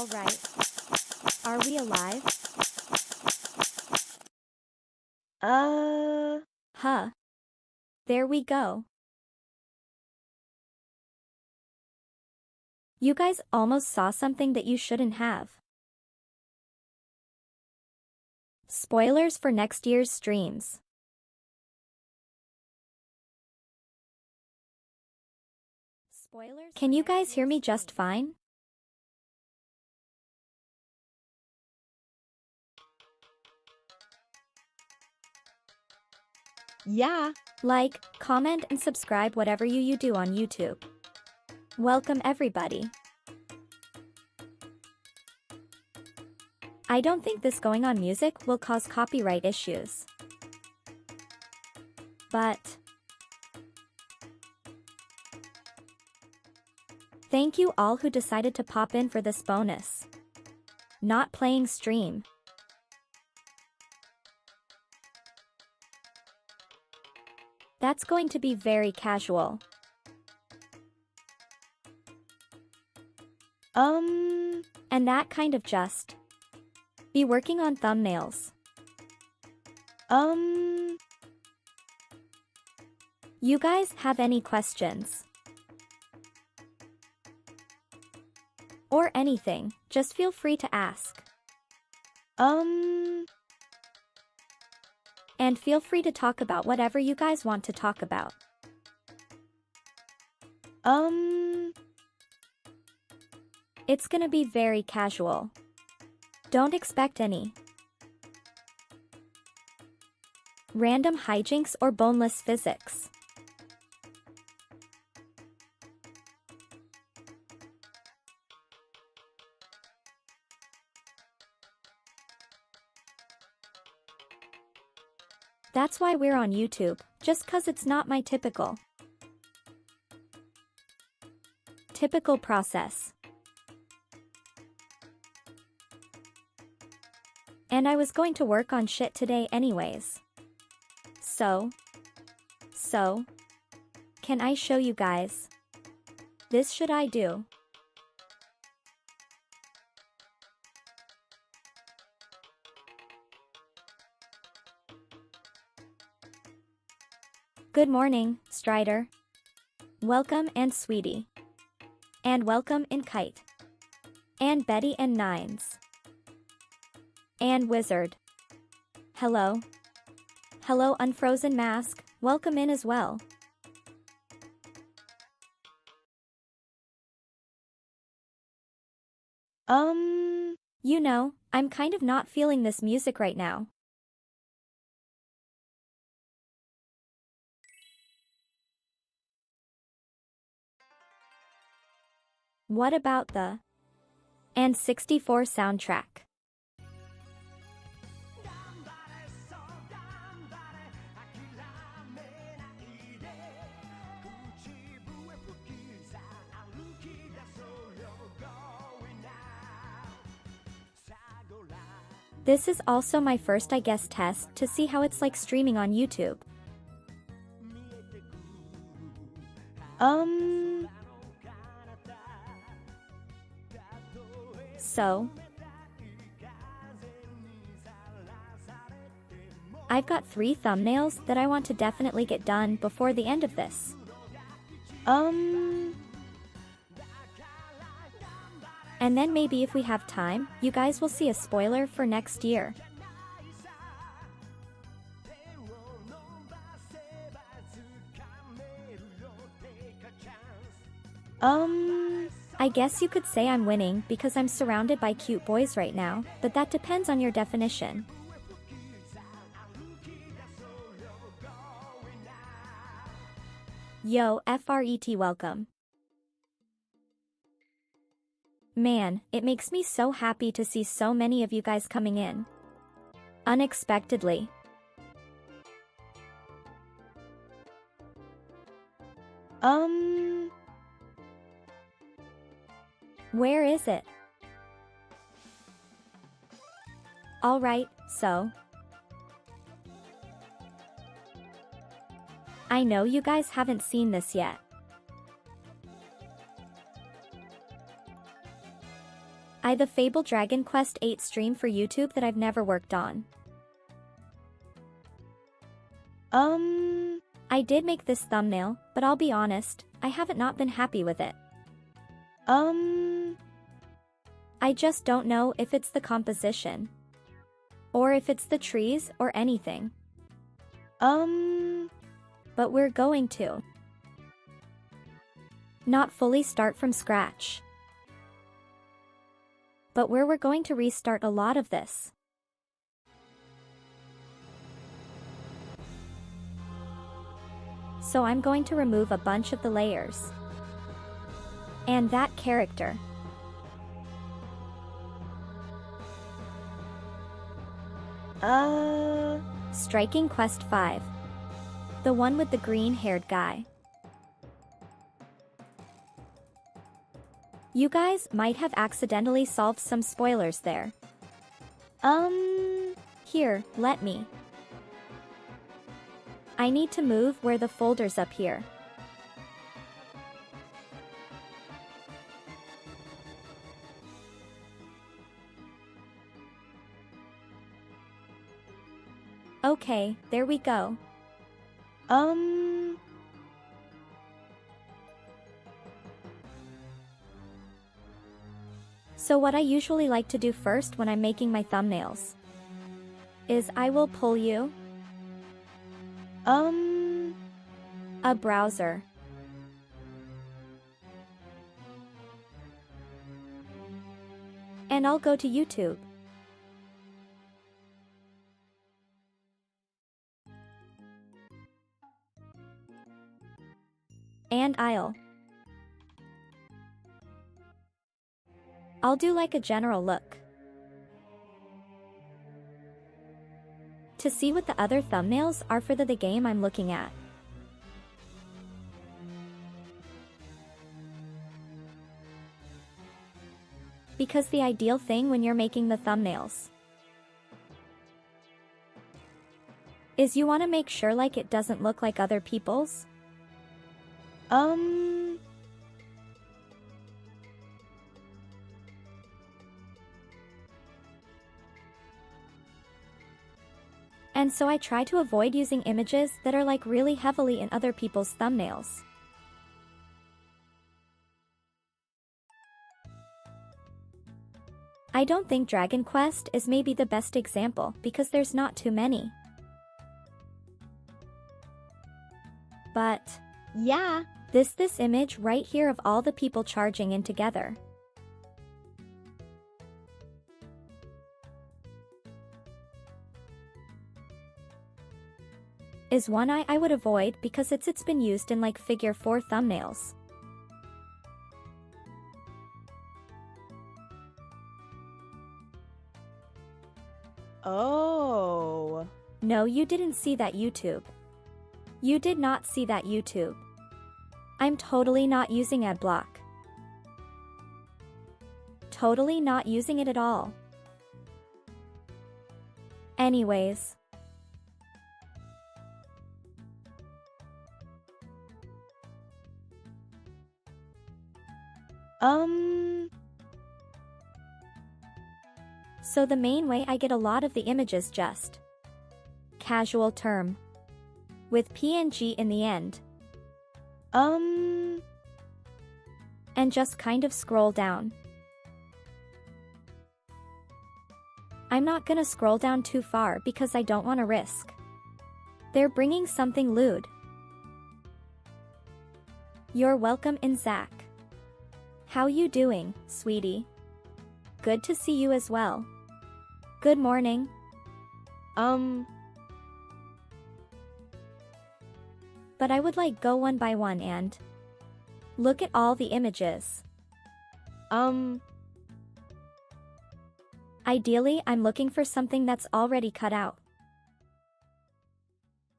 Alright. Are we alive? Huh. There we go. You guys almost saw something that you shouldn't have. Spoilers for next year's streams. Can you guys hear me just fine? Yeah. Like, comment and subscribe whatever you do on YouTube. Welcome everybody. I don't think this going on music will cause copyright issues. But thank you all who decided to pop in for this bonus. Not playing stream. That's going to be very casual. And that kind of just be working on thumbnails. You guys have any questions? Or anything, just feel free to ask. And feel free to talk about whatever you guys want to talk about. It's gonna be very casual. Don't expect any random hijinks or boneless physics. That's why we're on YouTube, just 'cause it's not my typical process. And I was going to work on shit today anyways. So, can I show you guys? This should I do? Good morning, Strider. Welcome and Sweetie. And welcome in Kite. And Betty and Nines. And Wizard. Hello. Hello Unfrozen Mask, welcome in as well. You know, I'm kind of not feeling this music right now. What about the N64 soundtrack? This is also my first test to see how it's like streaming on YouTube. So, I've got 3 thumbnails that I want to definitely get done before the end of this. And then maybe if we have time, you guys will see a spoiler for next year. I guess you could say I'm winning because I'm surrounded by cute boys right now, but that depends on your definition. Yo, FRET welcome. Man, it makes me so happy to see so many of you guys coming in. Unexpectedly. Where is it? Alright, so. I know you guys haven't seen this yet. I the Fable Dragon Quest 8 stream for YouTube that I've never worked on. I did make this thumbnail, but I'll be honest, I haven't not been happy with it. I just don't know if it's the composition. Or if it's the trees or anything. But we're going to not fully start from scratch. But we're going to restart a lot of this. So I'm going to remove a bunch of the layers. And that character. Striking Quest 5. The one with the green-haired guy. You guys might have accidentally solved some spoilers there. Here, let me. I need to move where the folder's up here. Okay, there we go. So what I usually like to do first when I'm making my thumbnails is I will pull you a browser. And I'll go to YouTube. And I'll do like a general look to see what the other thumbnails are for the game I'm looking at. Because the ideal thing when you're making the thumbnails is you want to make sure like it doesn't look like other people's. And so I try to avoid using images that are like really heavily in other people's thumbnails. I don't think Dragon Quest is maybe the best example because there's not too many. But yeah, this image right here of all the people charging in together. Is one I would avoid because it's been used in like figure 4 thumbnails. Oh. No, you didn't see that YouTube. You did not see that YouTube. I'm totally not using adblock. Totally not using it at all. Anyways. So the main way I get a lot of the images just casual term with PNG in the end. And just kind of scroll down. I'm not gonna scroll down too far because I don't want to risk they're bringing something lewd. You're welcome in, Zach. How you doing, sweetie? Good to see you as well. Good morning. But I would like go one by one and look at all the images. Ideally, I'm looking for something that's already cut out.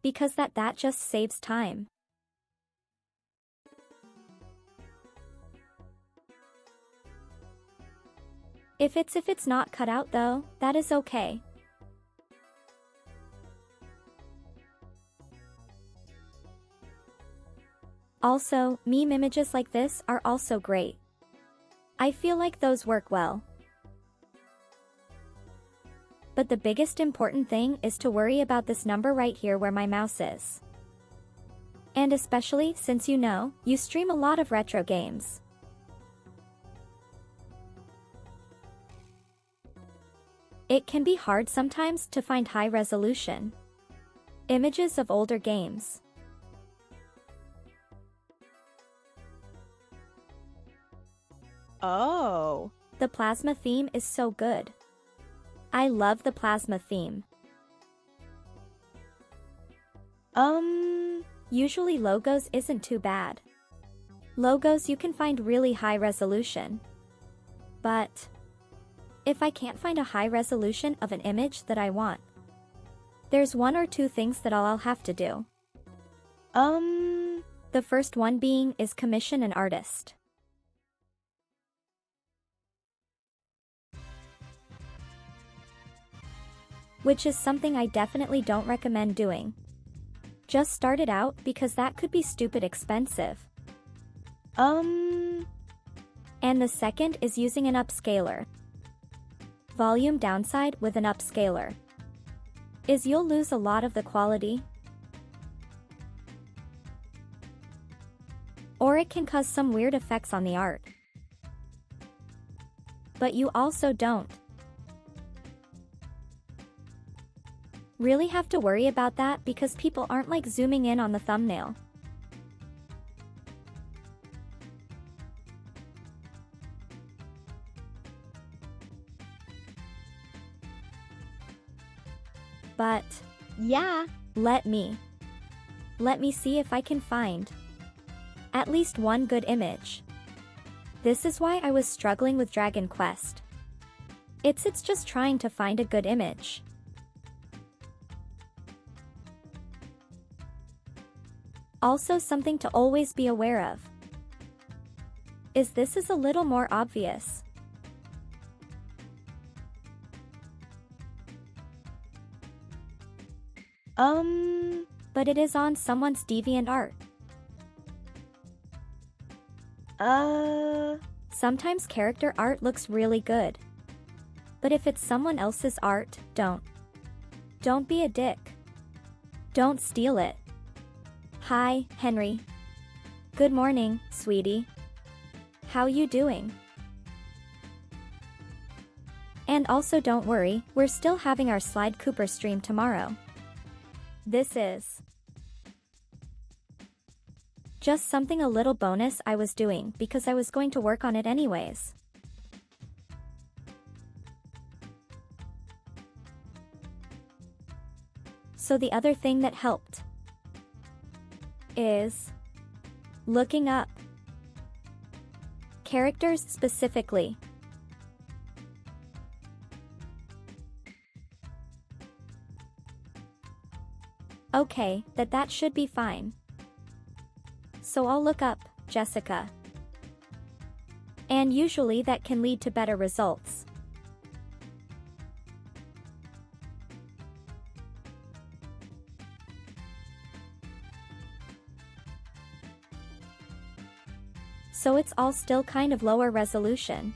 Because that just saves time. If it's not cut out though, that is okay. Also, meme images like this are also great. I feel like those work well. But the biggest important thing is to worry about this number right here where my mouse is. And especially since you stream a lot of retro games. It can be hard sometimes to find high-resolution images of older games. Oh. The plasma theme is so good. I love the plasma theme. Usually logos isn't too bad. Logos you can find really high resolution. But if I can't find a high resolution of an image that I want, there's one or two things that I'll have to do. The first one being is commission an artist. Which is something I definitely don't recommend doing. Just start it out because that could be stupid expensive. And the second is using an upscaler. Volume downside with an upscaler is you'll lose a lot of the quality. Or it can cause some weird effects on the art. But you also don't really have to worry about that because people aren't like zooming in on the thumbnail. But Yeah. let me see if I can find at least one good image. This is why I was struggling with Dragon Quest. It's just trying to find a good image. Also, something to always be aware of is this is a little more obvious. But it is on someone's DeviantArt. Sometimes character art looks really good. But if it's someone else's art, don't be a dick. Don't steal it. Hi, Henry. Good morning, sweetie. How you doing? And also don't worry, we're still having our Slide Cooper stream tomorrow. This is just something a little bonus I was doing because I was going to work on it anyways. So the other thing that helped is looking up characters specifically. Okay, that should be fine. So I'll look up Jessica. And usually that can lead to better results. So it's all still kind of lower resolution.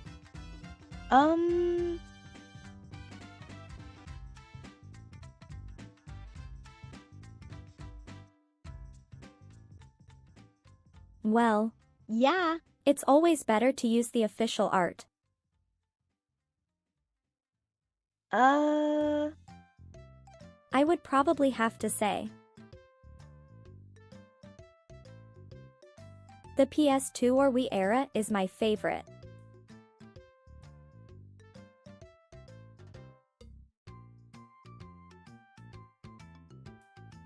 Well, Yeah. it's always better to use the official art. I would probably have to say the PS2 or Wii era is my favorite.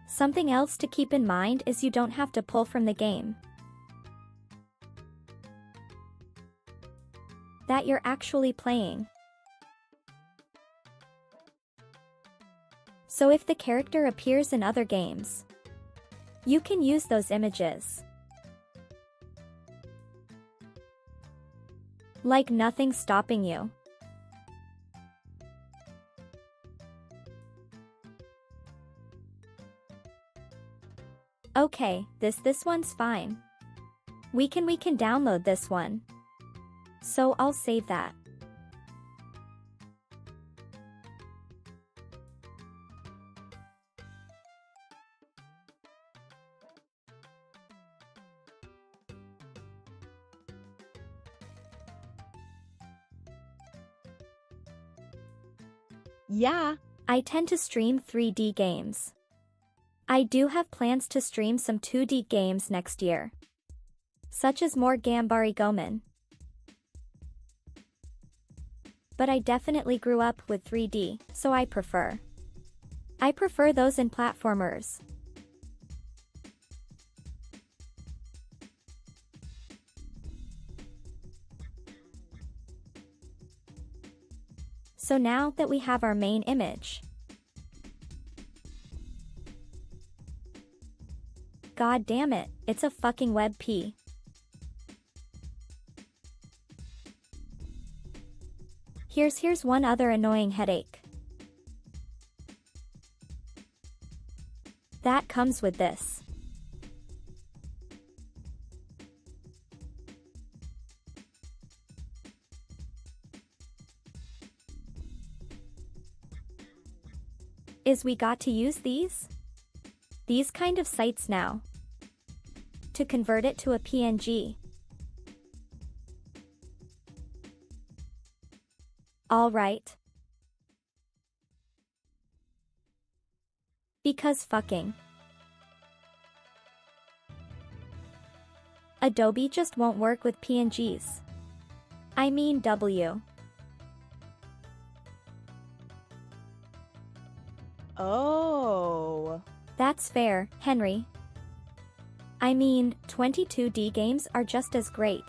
Something else to keep in mind is you don't have to pull from the game that you're actually playing. So if the character appears in other games, you can use those images. Like nothing's stopping you. Okay, this one's fine. We can download this one. So I'll save that. Yeah. I tend to stream 3D games. I do have plans to stream some 2D games next year, such as more Gambari Gomen. But I definitely grew up with 3D, so I prefer those in platformers. So now that we have our main image, god damn it, it's a fucking WebP. Here's one other annoying headache. That comes with this. Is we got to use these kind of sites now to convert it to a PNG. Alright. Because fucking Adobe just won't work with PNGs. I mean W. Oh. That's fair, Henry. I mean, 22D games are just as great.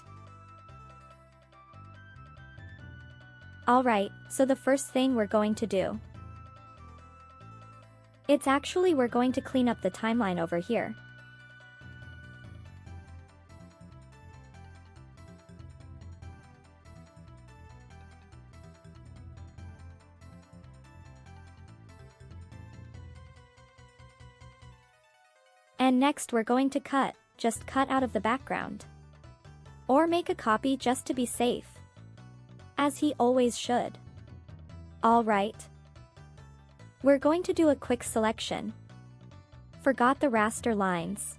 Alright, so the first thing we're going to do. We're going to clean up the timeline over here. And next we're going to just cut out of the background. Or make a copy just to be safe. As he always should. Alright. We're going to do a quick selection. Forgot the raster lines.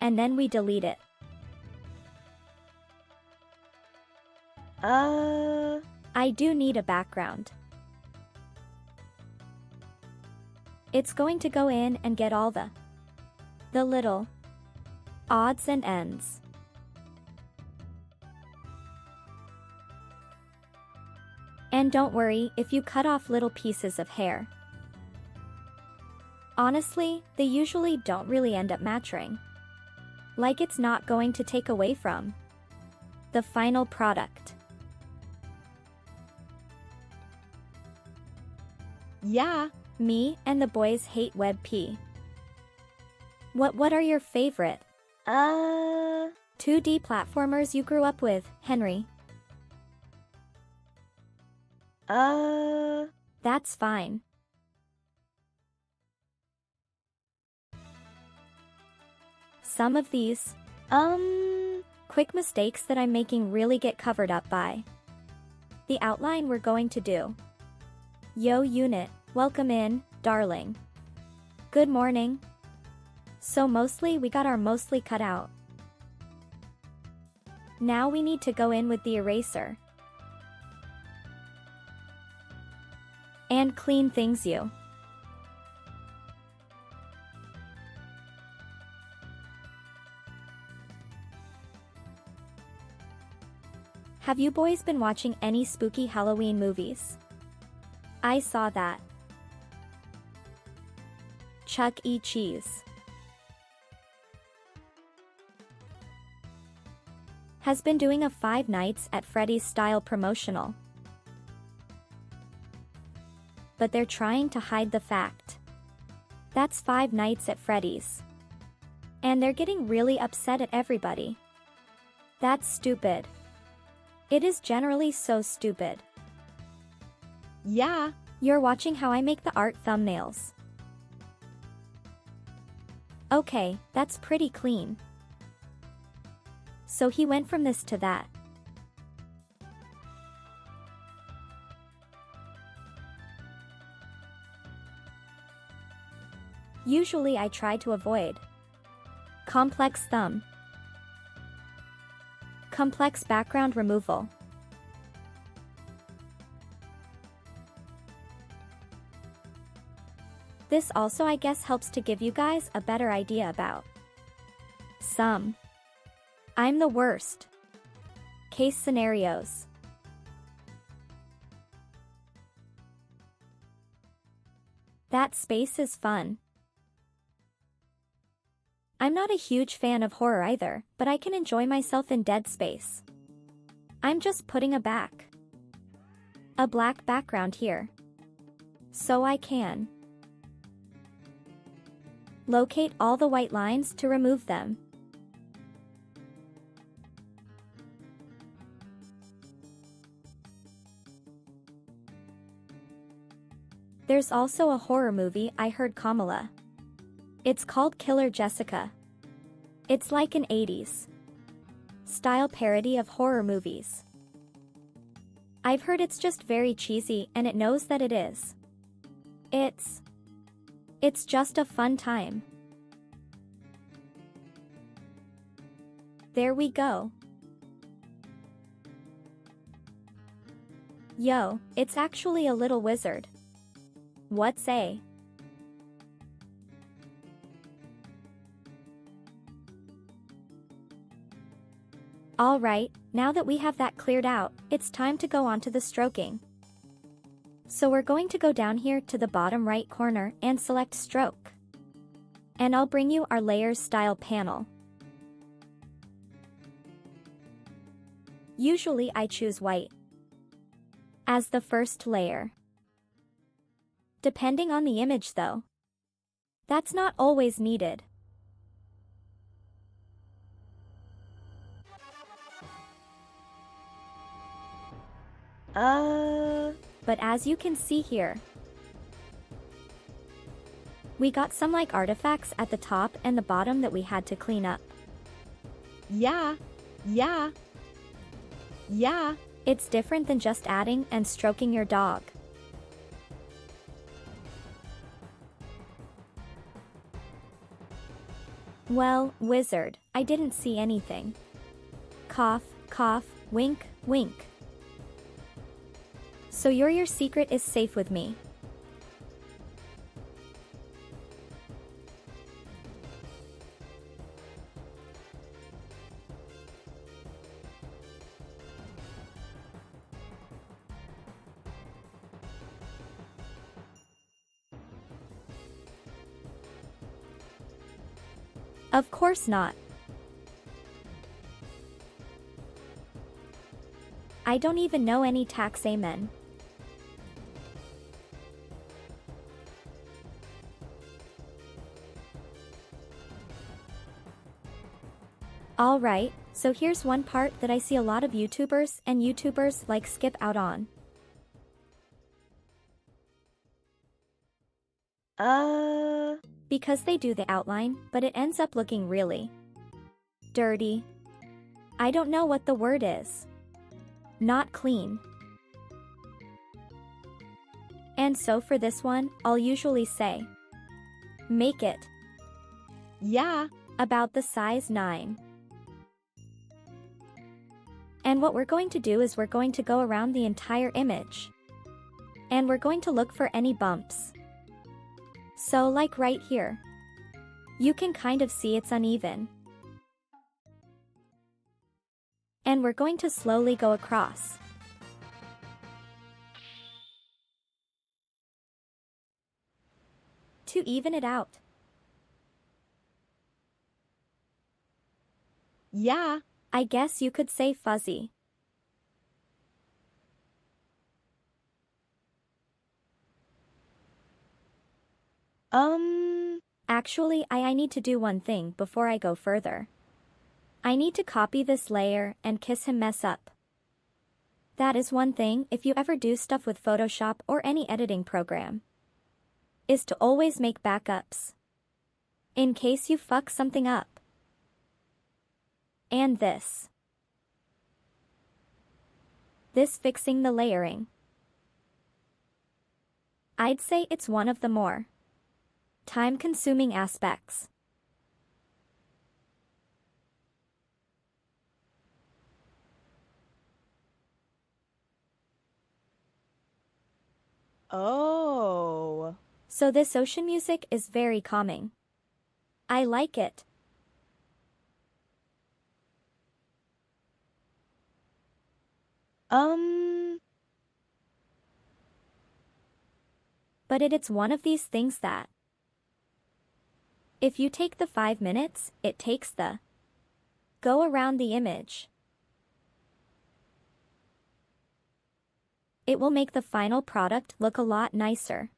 And then we delete it. I do need a background. It's going to go in and get all the little odds and ends. And don't worry if you cut off little pieces of hair. Honestly, they usually don't really end up matching. Like it's not going to take away from the final product. Yeah. Me and the boys hate WebP. What are your favorite 2D platformers you grew up with, Henry? That's fine. Some of these quick mistakes that I'm making really get covered up by the outline we're going to do. Yo unit, welcome in, darling. Good morning. So mostly we got our mostly cut out. Now we need to go in with the eraser. And clean things you. Have you boys been watching any spooky Halloween movies? I saw that. Chuck E. Cheese has been doing a Five Nights at Freddy's style promotional. But they're trying to hide the fact that's Five Nights at Freddy's. And they're getting really upset at everybody. That's stupid. It is generally so stupid. Yeah. You're watching how I make the art thumbnails. Okay, that's pretty clean. So he went from this to that. Usually I try to avoid complex background removal. This also I guess helps to give you guys a better idea about some I'm the worst case scenarios. That space is fun. I'm not a huge fan of horror either, but I can enjoy myself in dead space. I'm just putting a black background here, so I can locate all the white lines to remove them. There's also a horror movie I heard Kamala. It's called Killer Jessica. It's like an 80s style parody of horror movies. I've heard it's just very cheesy and it knows that it is. It's just a fun time. There we go. Yo, it's actually a little wizard. What say? Alright, now that we have that cleared out, it's time to go on to the stroking. So we're going to go down here to the bottom right corner and select stroke. And I'll bring you our layers style panel. Usually I choose white as the first layer. Depending on the image though, that's not always needed. But as you can see here, we got some like artifacts at the top and the bottom that we had to clean up. Yeah. It's different than just adding and stroking your dog. Well, wizard, I didn't see anything. Cough, cough, wink, wink. So your secret is safe with me. Of course not. I don't even know any tax amen. Alright, so here's one part that I see a lot of YouTubers like skip out on. Because they do the outline, but it ends up looking really dirty. I don't know what the word is. Not clean. And so for this one, I'll usually say, make it about the size 9. And what we're going to do is we're going to go around the entire image. And we're going to look for any bumps. So like right here. You can kind of see it's uneven. And we're going to slowly go across. To even it out. Yeah, I guess you could say fuzzy. Actually, I need to do one thing before I go further. I need to copy this layer and kiss him mess up. That is one thing if you ever do stuff with Photoshop or any editing program, is to always make backups. In case you fuck something up. And this fixing the layering. I'd say it's one of the more time-consuming aspects. Oh, So this ocean music is very calming. I like it. But it's one of these things that if you take the 5 minutes, it takes the go around the image. It will make the final product look a lot nicer.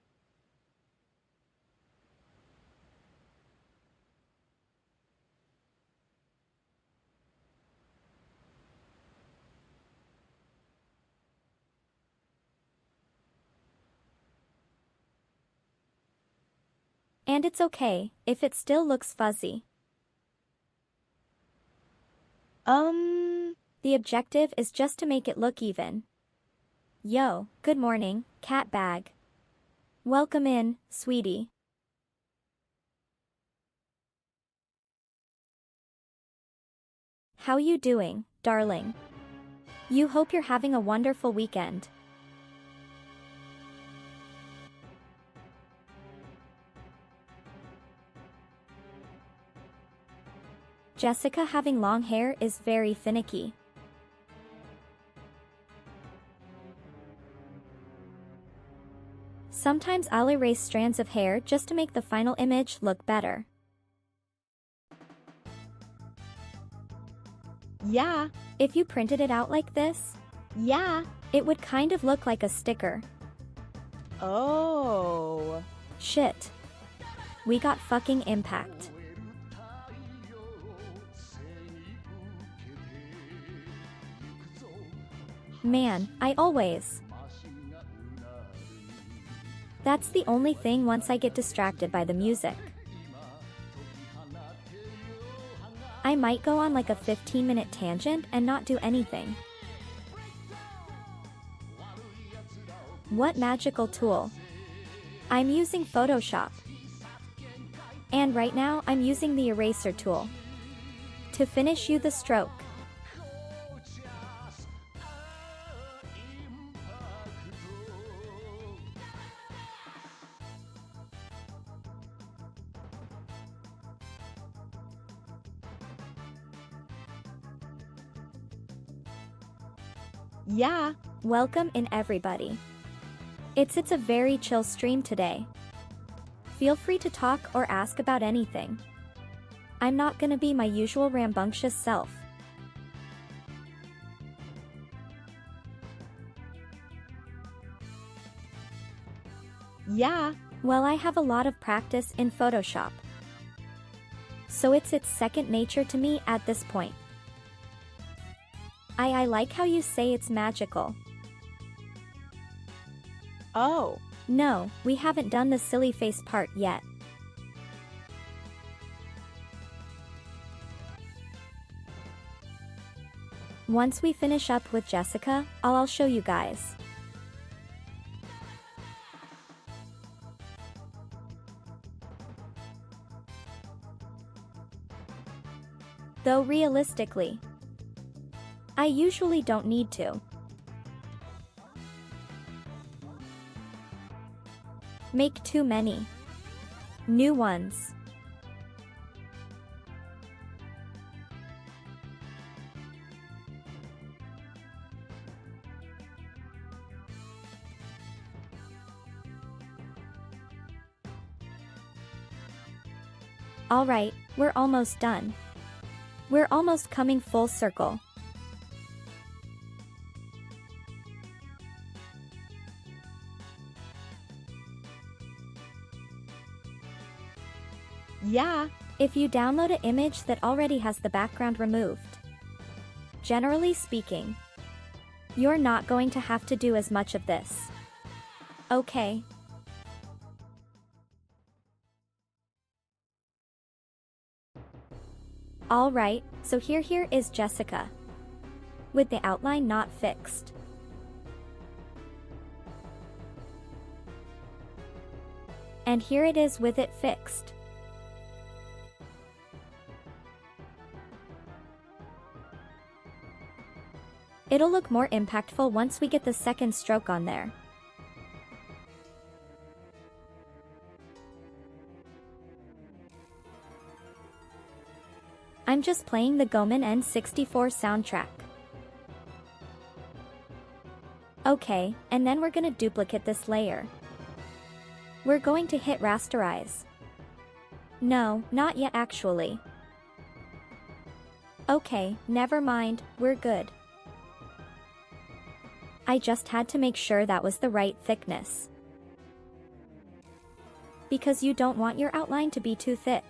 And it's okay if it still looks fuzzy. The objective is just to make it look even. Yo, good morning, cat bag. Welcome in, sweetie. How you doing, darling? You hope you're having a wonderful weekend. Jessica having long hair is very finicky. Sometimes I'll erase strands of hair just to make the final image look better. Yeah. If you printed it out like this, Yeah. it would kind of look like a sticker. Oh. Shit. We got fucking impact. Man, I always. That's the only thing once I get distracted by the music. I might go on like a 15-minute tangent and not do anything. What magical tool? I'm using Photoshop. And right now I'm using the eraser tool to finish you the stroke. Yeah. Welcome in everybody. It's a very chill stream today. Feel free to talk or ask about anything. I'm not gonna be my usual rambunctious self. Yeah. Well, I have a lot of practice in Photoshop. So it's second nature to me at this point. I like how you say it's magical. Oh. No, we haven't done the silly face part yet. Once we finish up with Jessica, I'll show you guys. Though realistically, I usually don't need to. Make too many new ones. Alright, we're almost done. We're almost coming full circle. Yeah. If you download an image that already has the background removed, generally speaking, you're not going to have to do as much of this. Okay. Alright, so here is Jessica, with the outline not fixed. And here it is with it fixed. It'll look more impactful once we get the second stroke on there. I'm just playing the Goman N64 soundtrack. Okay, and then we're gonna duplicate this layer. We're going to hit rasterize. No, not yet actually. Okay, never mind, we're good. I just had to make sure that was the right thickness. Because you don't want your outline to be too thick.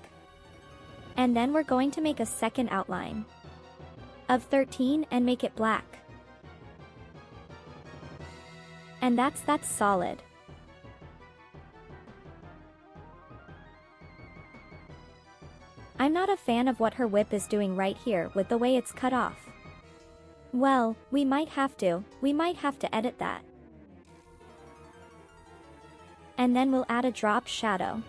And then we're going to make a second outline of 13 and make it black. And that's solid. I'm not a fan of what her whip is doing right here with the way it's cut off. Well, we might have to edit that. And then we'll add a drop shadow.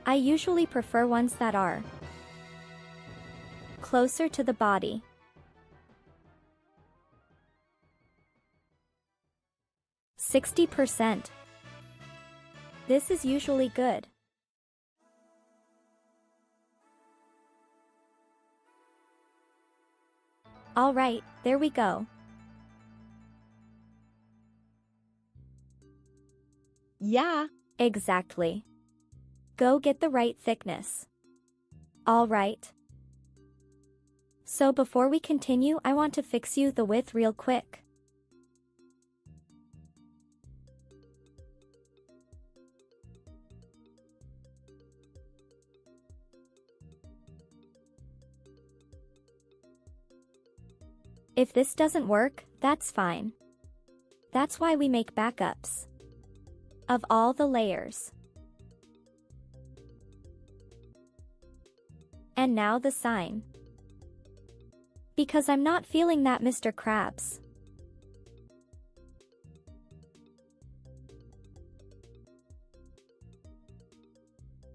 I usually prefer ones that are closer to the body. %60. This is usually good. Alright, there we go. Yeah. Exactly. Go get the right thickness. Alright. So before we continue, I want to fix you the width real quick. If this doesn't work, that's fine. That's why we make backups of all the layers. And now the sign. Because I'm not feeling that, Mr. Krabs.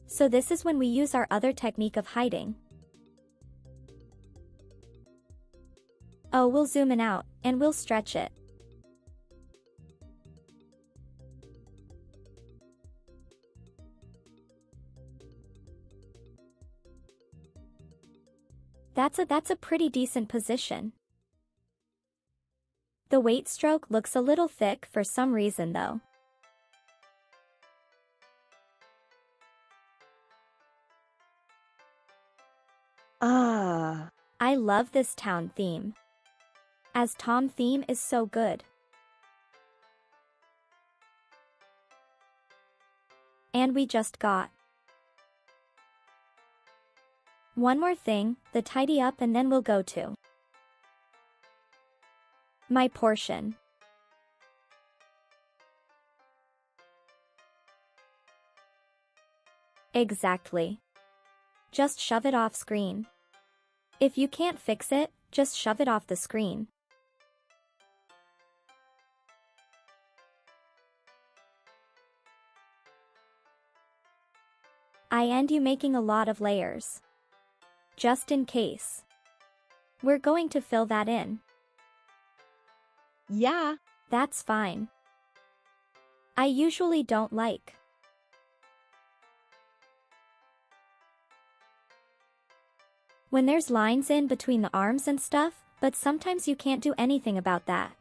So this is when we use our other technique of hiding. Oh, we'll zoom in out, and we'll stretch it. That's a pretty decent position. The weight stroke looks a little thick for some reason though. I love this town theme. As Tom theme is so good. And we just got one more thing, the tidy up, and then we'll go to my portion. Exactly. Just shove it off screen. If you can't fix it, just shove it off the screen. I end you making a lot of layers. Just in case. We're going to fill that in. Yeah. That's fine. I usually don't like when there's lines in between the arms and stuff, but sometimes you can't do anything about that.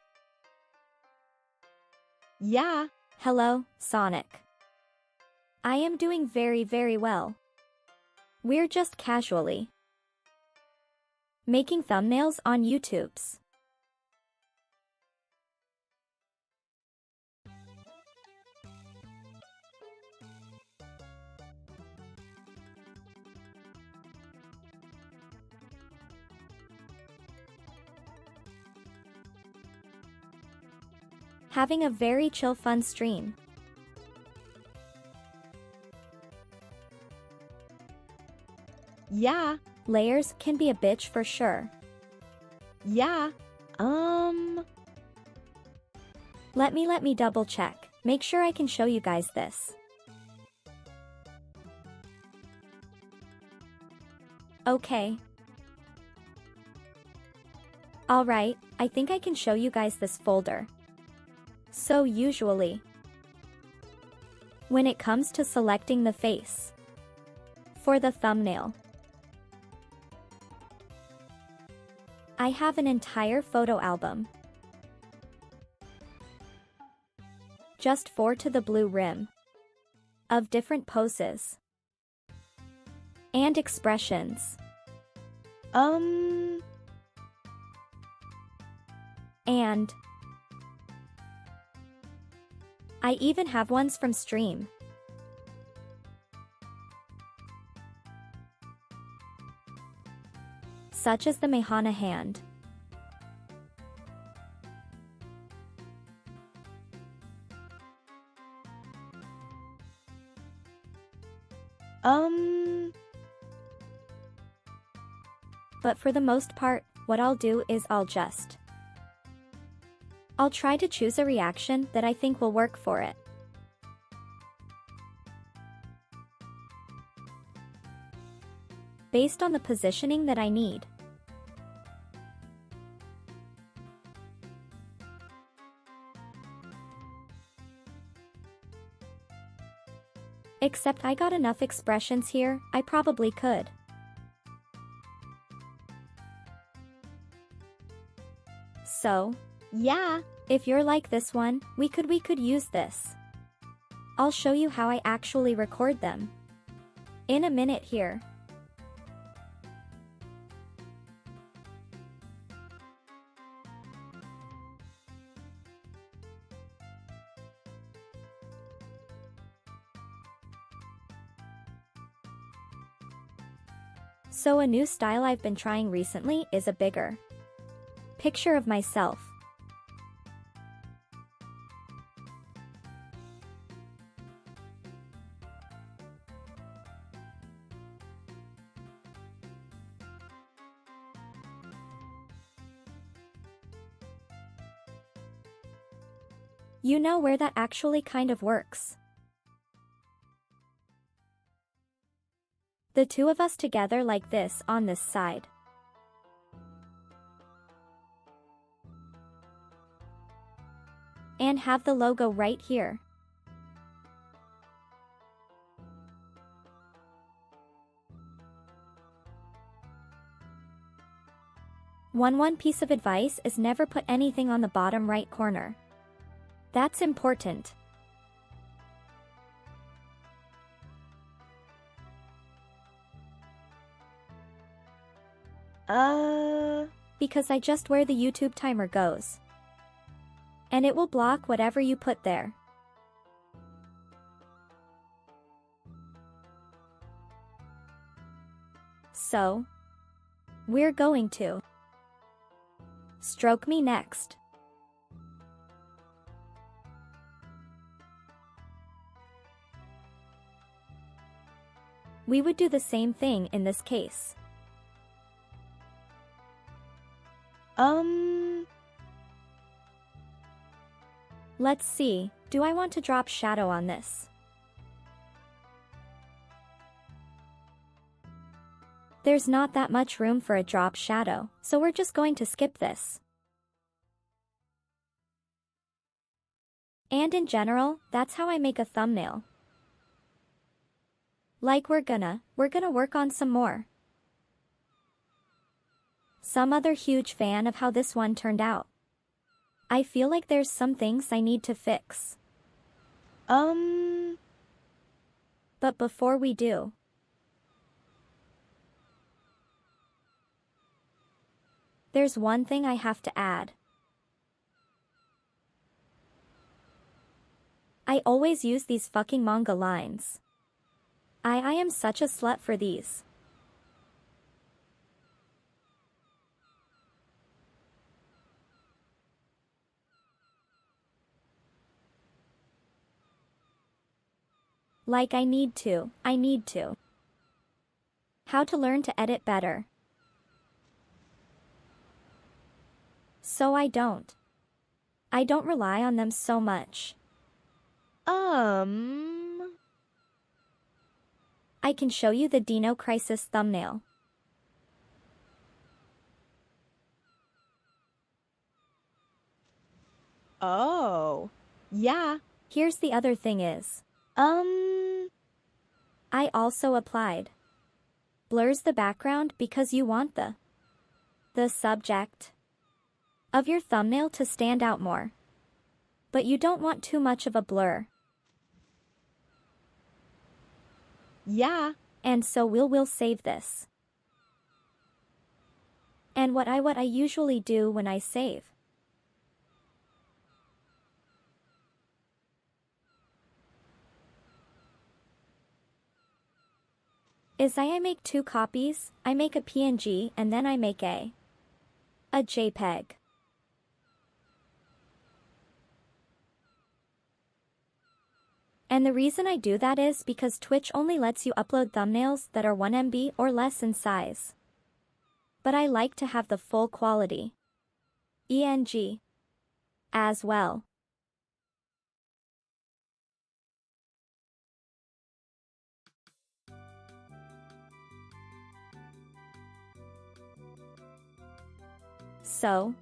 Yeah. Hello, Sonic. I am doing very, very well. We're just casually making thumbnails on YouTube's. Having a very chill fun stream. Yeah. Layers can be a bitch for sure. Yeah. Let me double check. Make sure I can show you guys this. Okay. Alright, I think I can show you guys this folder. So usually, when it comes to selecting the face for the thumbnail. I have an entire photo album, just 4 to the blue rim, of different poses and expressions. And I even have ones from stream. Such as the Mehana hand. But for the most part, what I'll do is I'll try to choose a reaction that I think will work for it. Based on the positioning that I need. Except I got enough expressions here, I probably could. So, Yeah. if you're like this one, we could use this. I'll show you how I actually record them in a minute here. So a new style I've been trying recently is a bigger picture of myself. You know where that actually kind of works. The two of us together like this on this side. And have the logo right here. One piece of advice is never put anything on the bottom right corner. That's important. Because I just where the YouTube timer goes. And it will block whatever you put there. So, we're going to stroke me next. We would do the same thing in this case. Let's see, do I want to drop shadow on this? There's not that much room for a drop shadow, so we're just going to skip this. And in general, that's how I make a thumbnail. Like we're gonna work on some more. Some other huge fan of how this one turned out. I feel like there's some things I need to fix. But before we do, there's one thing I have to add. I always use these fucking manga lines. I am such a slut for these. Like I need to. How to learn to edit better. So I don't rely on them so much. I can show you the Dino Crisis thumbnail. Oh. Yeah. Here's the other thing is, Um, I also applied. Blurs the background because you want the subject of your thumbnail to stand out more. But you don't want too much of a blur. yeah. And so we'll save this. And what I usually do when I save is I make two copies, I make a PNG and then I make a JPEG. And the reason I do that is because Twitch only lets you upload thumbnails that are 1 MB or less in size. But I like to have the full quality ENG as well. So,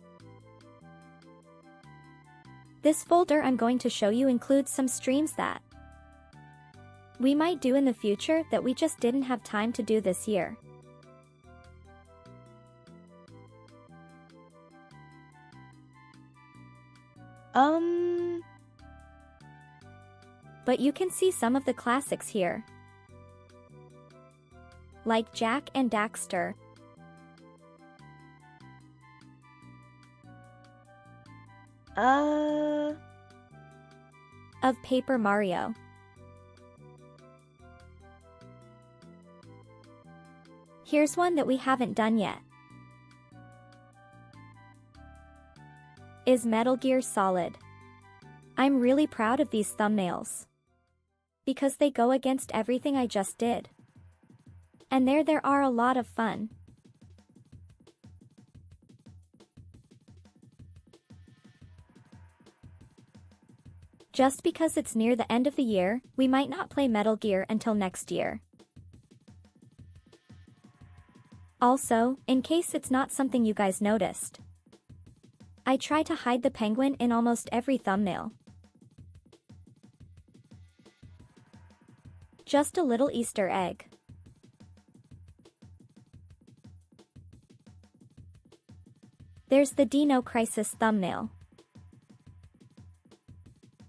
this folder I'm going to show you includes some streams that we might do in the future that we just didn't have time to do this year. But you can see some of the classics here, like Jack and Daxter, of Paper Mario. Here's one that we haven't done yet. Is Metal Gear Solid. I'm really proud of these thumbnails, because they go against everything I just did. And there are a lot of fun. Just because it's near the end of the year, we might not play Metal Gear until next year. Also, in case it's not something you guys noticed, I try to hide the penguin in almost every thumbnail. Just a little Easter egg. There's the Dino Crisis thumbnail.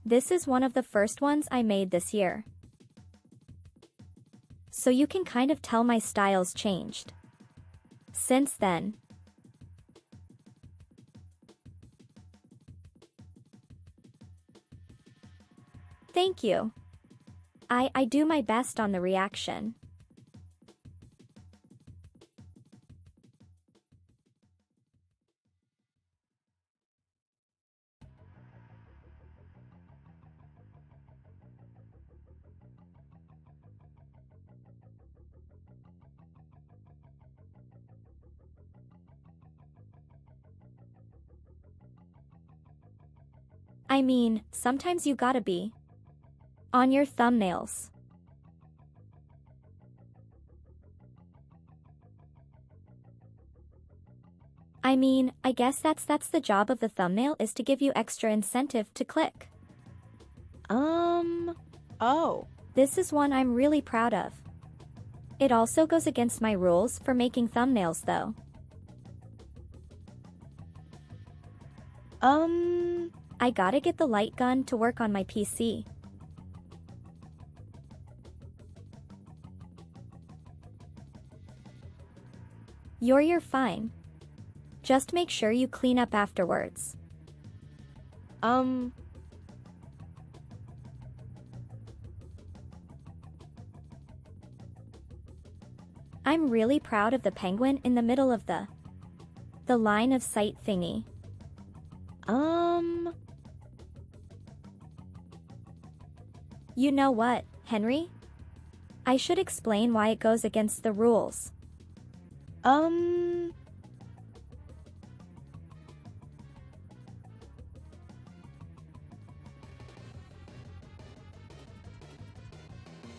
This is one of the first ones I made this year. So you can kind of tell my style's changed since then. Thank you. I do my best on the reaction. I mean, sometimes you gotta be on your thumbnails. I mean, I guess that's the job of the thumbnail, is to give you extra incentive to click. Oh. This is one I'm really proud of. It also goes against my rules for making thumbnails though. I gotta get the light gun to work on my PC. You're fine. Just make sure you clean up afterwards. I'm really proud of the penguin in the middle of the line of sight thingy. You know what, Henry? I should explain why it goes against the rules.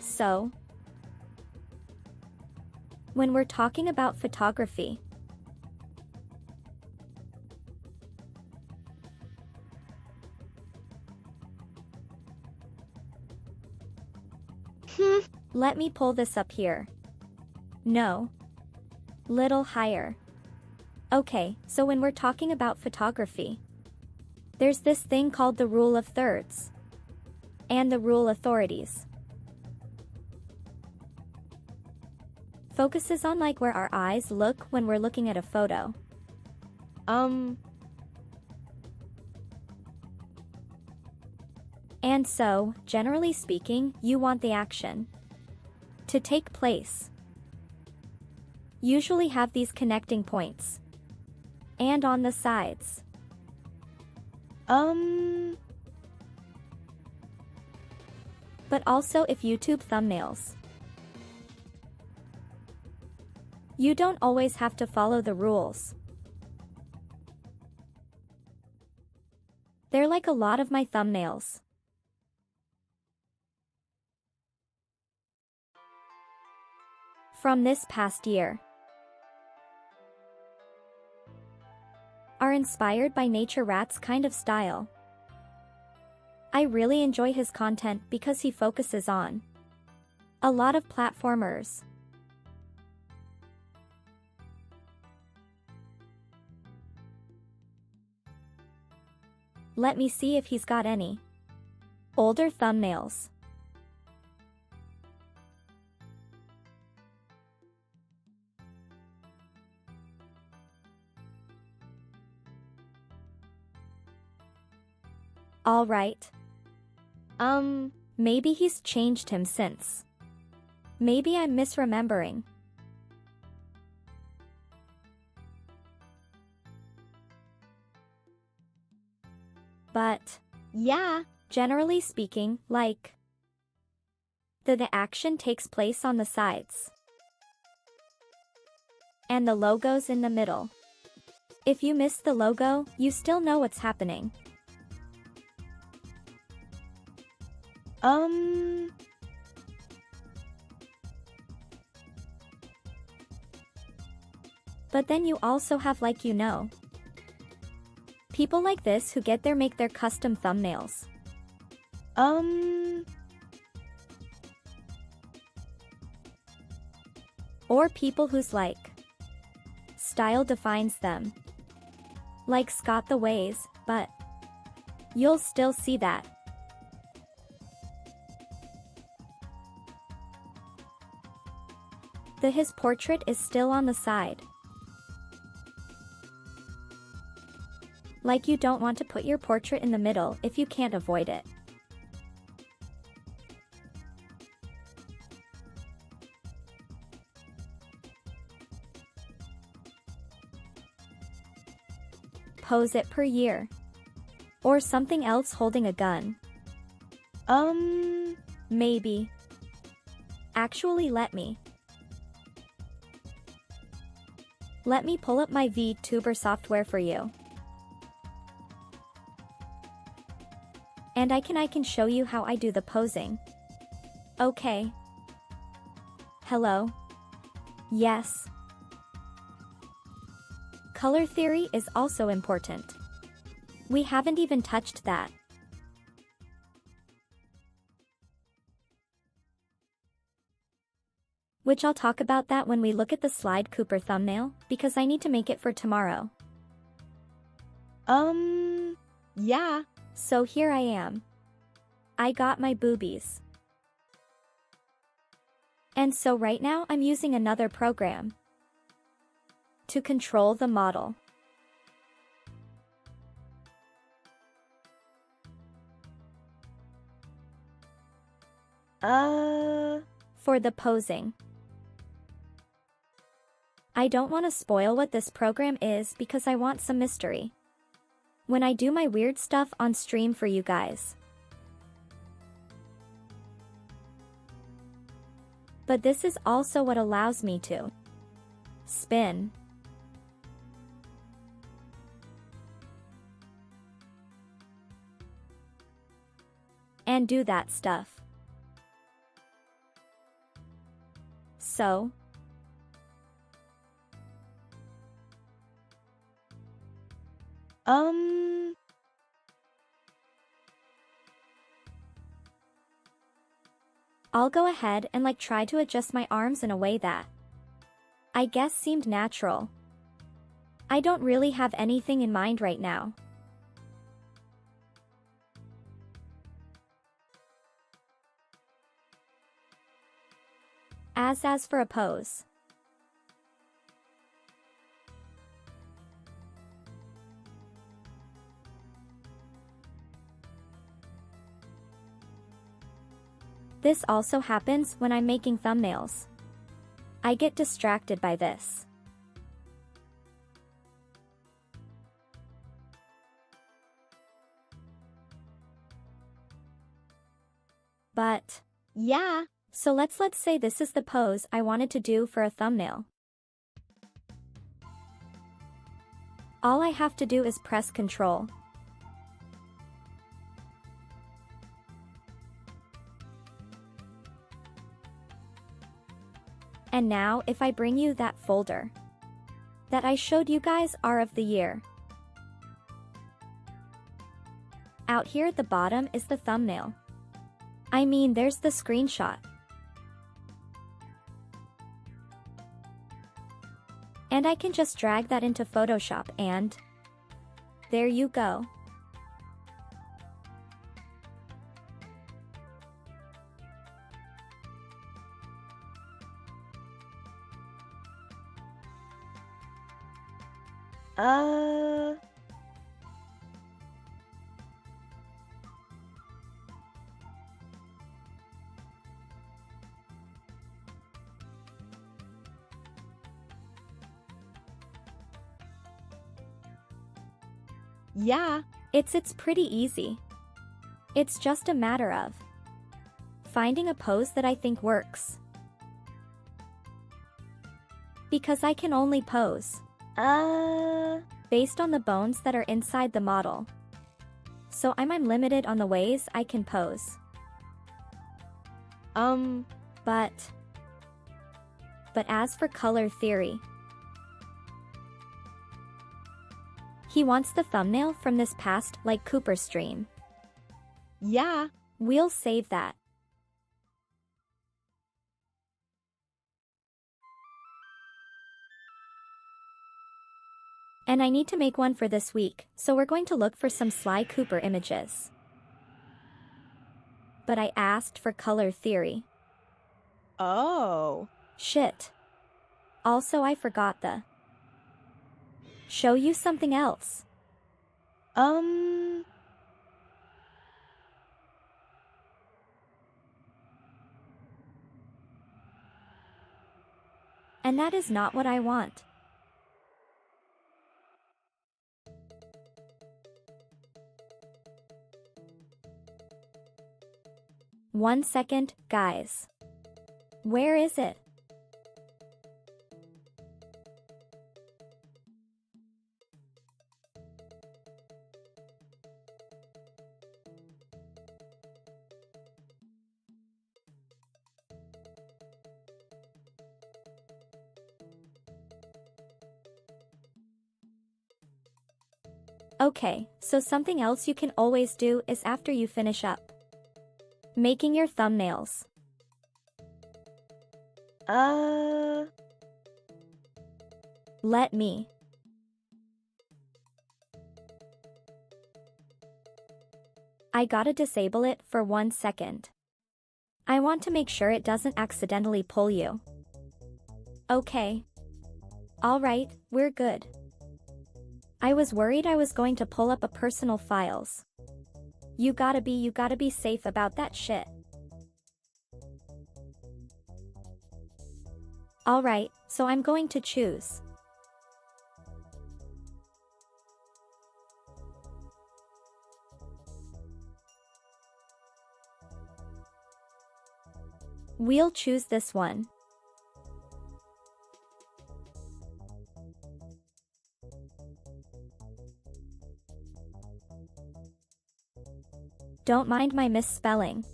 So, when we're talking about photography, Let me pull this up here. No. Little higher. Okay, so when we're talking about photography, there's this thing called the rule of thirds. And the rule authorities. Focuses on like where our eyes look when we're looking at a photo. And so, generally speaking, you want the action to take place. Usually have these connecting points. And on the sides. But also if YouTube thumbnails. You don't always have to follow the rules. They're like a lot of my thumbnails. From this past year. Are inspired by Nature Rat's kind of style. I really enjoy his content because he focuses on a lot of platformers. Let me see if he's got any older thumbnails. All right. Maybe he's changed him since. Maybe I'm misremembering. But, Yeah. generally speaking, like, the action takes place on the sides. And the logo's in the middle. If you miss the logo, you still know what's happening. But then you also have people like this who make their custom thumbnails. Or people whose style defines them. Like Scott the Ways, but you'll still see that. His portrait is still on the side. Like you don't want to put your portrait in the middle if you can't avoid it. Pose it per year. Or something else holding a gun. Maybe. Actually let me pull up my Vtuber software for you. And I can show you how I do the posing. Okay. Hello? Yes. Color theory is also important. We haven't even touched that. Which I'll talk about that when we look at the Slide Cooper thumbnail, because I need to make it for tomorrow. Yeah. So here I am. I got my boobies. And so right now I'm using another program to control the model. For the posing. I don't want to spoil what this program is because I want some mystery when I do my weird stuff on stream for you guys. But this is also what allows me to spin and do that stuff. So, I'll go ahead and try to adjust my arms in a way that I guess seemed natural. I don't really have anything in mind right now. As for a pose. This also happens when I'm making thumbnails. I get distracted by this. But Yeah. so let's say this is the pose I wanted to do for a thumbnail. All I have to do is press Ctrl. And now if I bring you that folder that I showed you guys are of the year. Out here at the bottom is the thumbnail. I mean, there's the screenshot. And I can just drag that into Photoshop and there you go. Yeah. It's pretty easy. It's just a matter of finding a pose that I think works. Because I can only pose based on the bones that are inside the model. So I'm limited on the ways I can pose. But as for color theory, he wants the thumbnail from this past Cooper stream. Yeah. We'll save that. And I need to make one for this week, so we're going to look for some Sly Cooper images. But I asked for color theory. Oh. Shit. Also, I forgot the show you something else. And that is not what I want. One second, guys. Where is it? Okay, so something else you can always do is after you finish up making your thumbnails. Let me. I gotta disable it for 1 second. I want to make sure it doesn't accidentally pull you. Okay. Alright, we're good. I was worried I was going to pull up a personal files. You gotta be safe about that shit. Alright, so I'm going to choose. We'll choose this one. Don't mind my misspelling.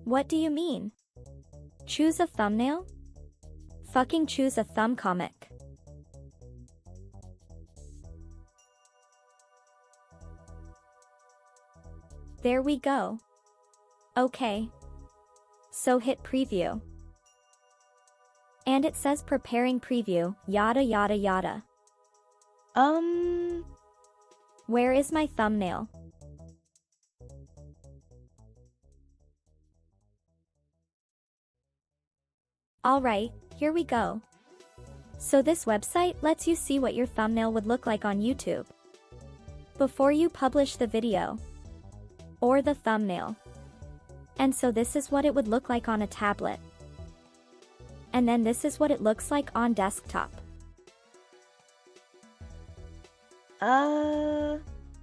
What do you mean? Choose a thumbnail? Fucking choose a thumb comic. There we go. Okay. So hit preview. And it says preparing preview, yada yada yada. Where is my thumbnail? Alright, here we go. So this website lets you see what your thumbnail would look like on YouTube before you publish the video or the thumbnail. And so this is what it would look like on a tablet. And then this is what it looks like on desktop.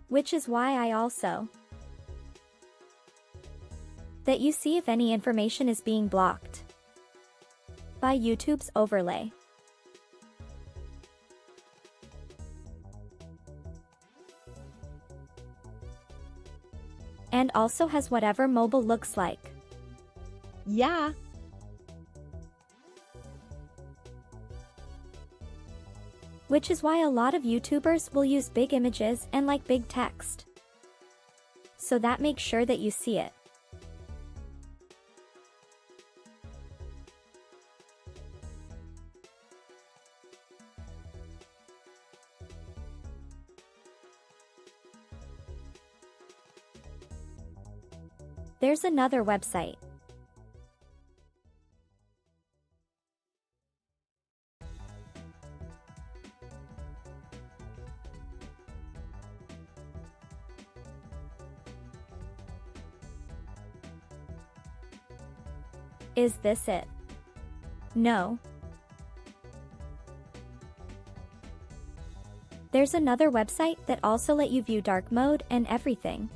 Which is why I also that you see if any information is being blocked by YouTube's overlay. And also has whatever mobile looks like. Yeah. Which is why a lot of YouTubers will use big images and like big text. So that makes sure that you see it. There's another website. Is this it? No. There's another website that also let you view dark mode and everything.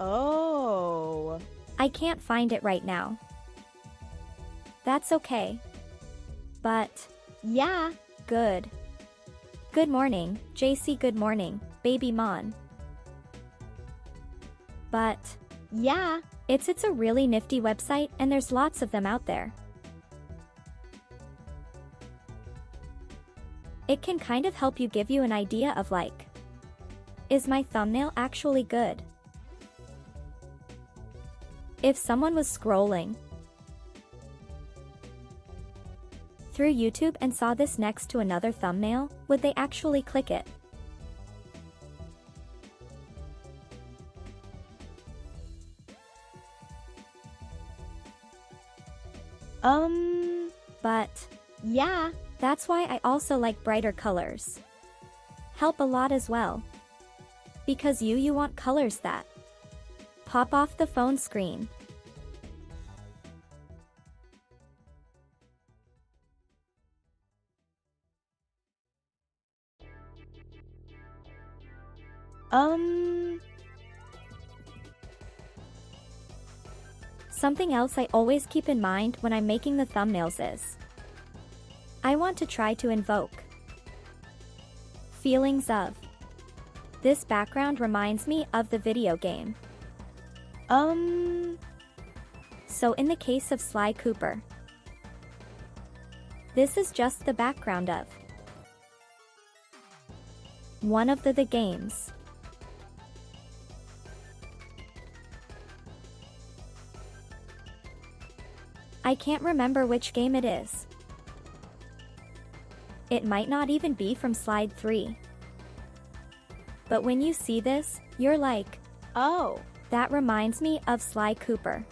Oh. I can't find it right now. That's okay. But Yeah. good. Good morning, JC. Good morning, baby Mon. But Yeah. it's a really nifty website and there's lots of them out there. It can kind of help you give you an idea of like, is my thumbnail actually good? If someone was scrolling through YouTube and saw this next to another thumbnail, would they actually click it? But Yeah. that's why I also like brighter colors. Help a lot as well. Because you want colors that pop off the phone screen. Something else I always keep in mind when I'm making the thumbnails is I want to try to invoke feelings of this background reminds me of the video game. So in the case of Sly Cooper, this is just the background of one of the games. I can't remember which game it is. It might not even be from Slide 3. But when you see this, you're like, Oh. that reminds me of Sly Cooper.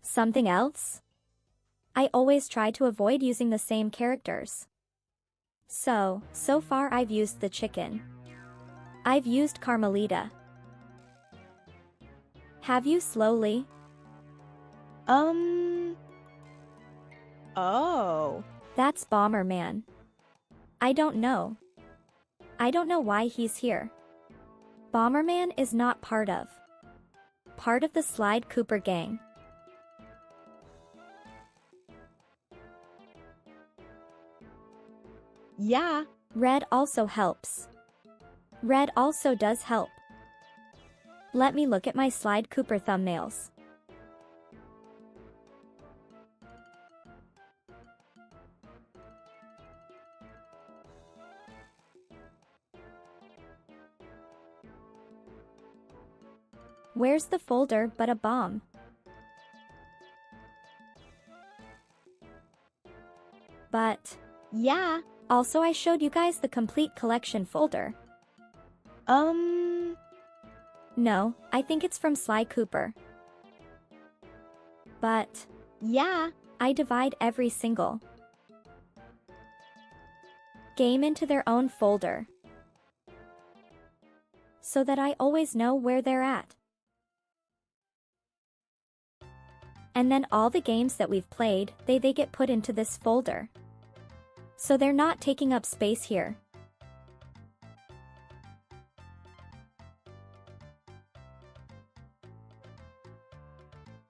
Something else? I always try to avoid using the same characters. So far I've used the chicken. I've used Carmelita. Have you slowly? Oh. That's Bomberman. I don't know. I don't know why he's here. Bomberman is not part of the Slide Cooper gang. Yeah. Red also helps. Red also does help. Let me look at my Slide Cooper thumbnails. Where's the folder but a bomb? But Yeah. also I showed you guys the complete collection folder. No, I think it's from Sly Cooper. But Yeah. I divide every single game into their own folder so that I always know where they're at. And then all the games that we've played, they get put into this folder. So they're not taking up space here.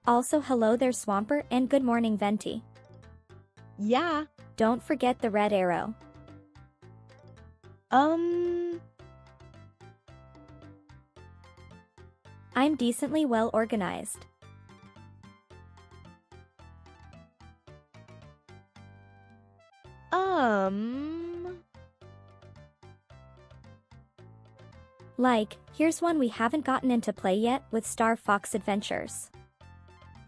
Also hello there Swamper and good morning Venti. Yeah. Don't forget the red arrow. I'm decently well organized. Like, here's one we haven't gotten into play yet with Star Fox Adventures.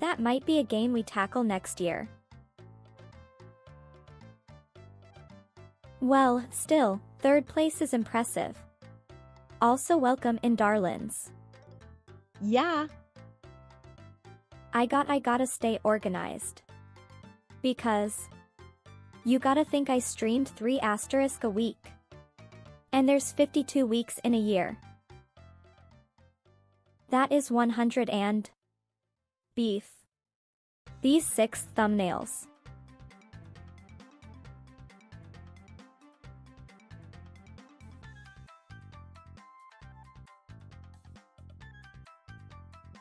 That might be a game we tackle next year. Well, still, third place is impressive. Also welcome in Darlins. Yeah. I gotta stay organized. Because you gotta think I streamed 3 asterisk a week. And there's 52 weeks in a year. That is 100 and beef. These 6 thumbnails.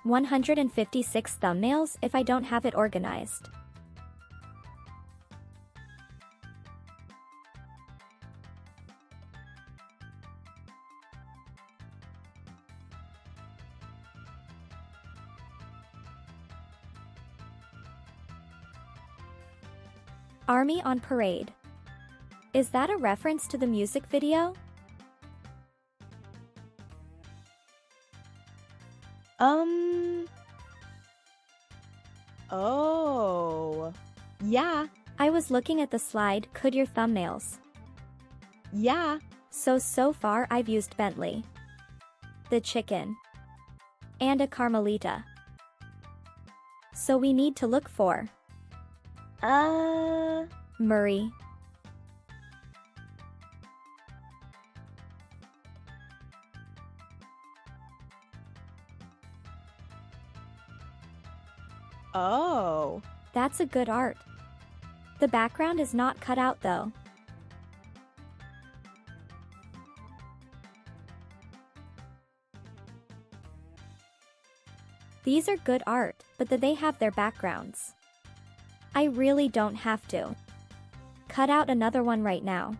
$156 thumbnails if I don't have it organized. Army on Parade. Is that a reference to the music video? Oh. Yeah. I was looking at the slide, could your thumbnails. Yeah. So far I've used Bentley, the chicken, and a Carmelita. So we need to look for Murray. Oh. That's a good art. The background is not cut out though. These are good art, but they have their backgrounds. I really don't have to cut out another one right now.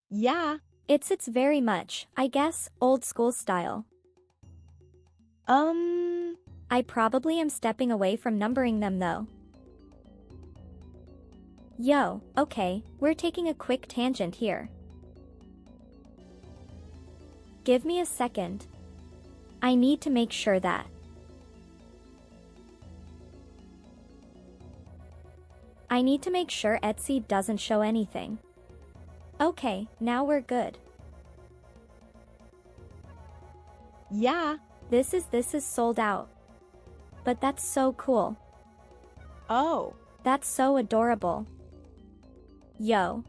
Yeah. It's very much, I guess, old school style. I probably am stepping away from numbering them though. Yo, okay, we're taking a quick tangent here. Give me a second. I need to make sure that Etsy doesn't show anything. Okay, now we're good. Yeah. This is sold out. But that's so cool. Oh. That's so adorable. Yo.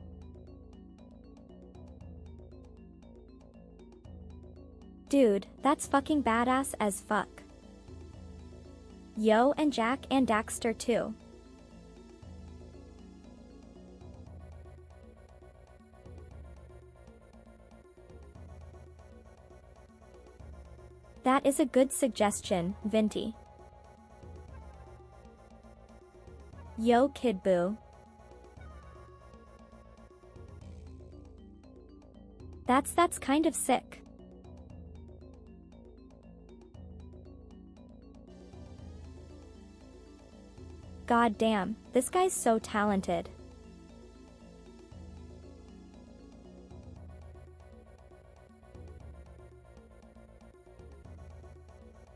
Dude, that's fucking badass as fuck. Yo, and Jack and Daxter too. That is a good suggestion, Vinty. Yo Kid Boo. That's kind of sick. God damn, this guy's so talented.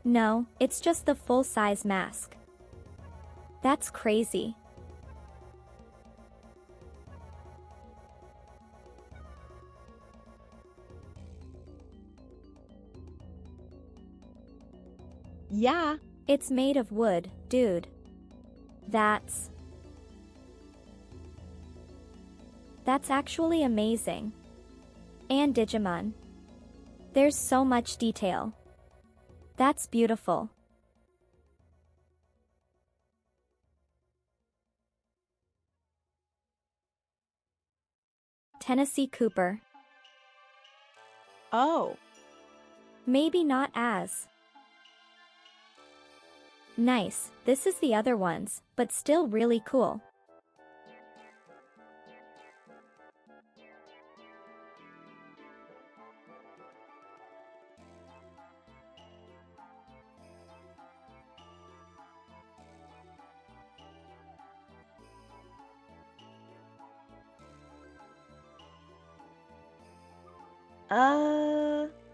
No, it's just the full-size mask. That's crazy. Yeah. It's made of wood, dude. That's actually amazing. And Digimon. There's so much detail. That's beautiful. Tennessee Cooper. Oh. Maybe not as nice. This is the other ones, but still really cool.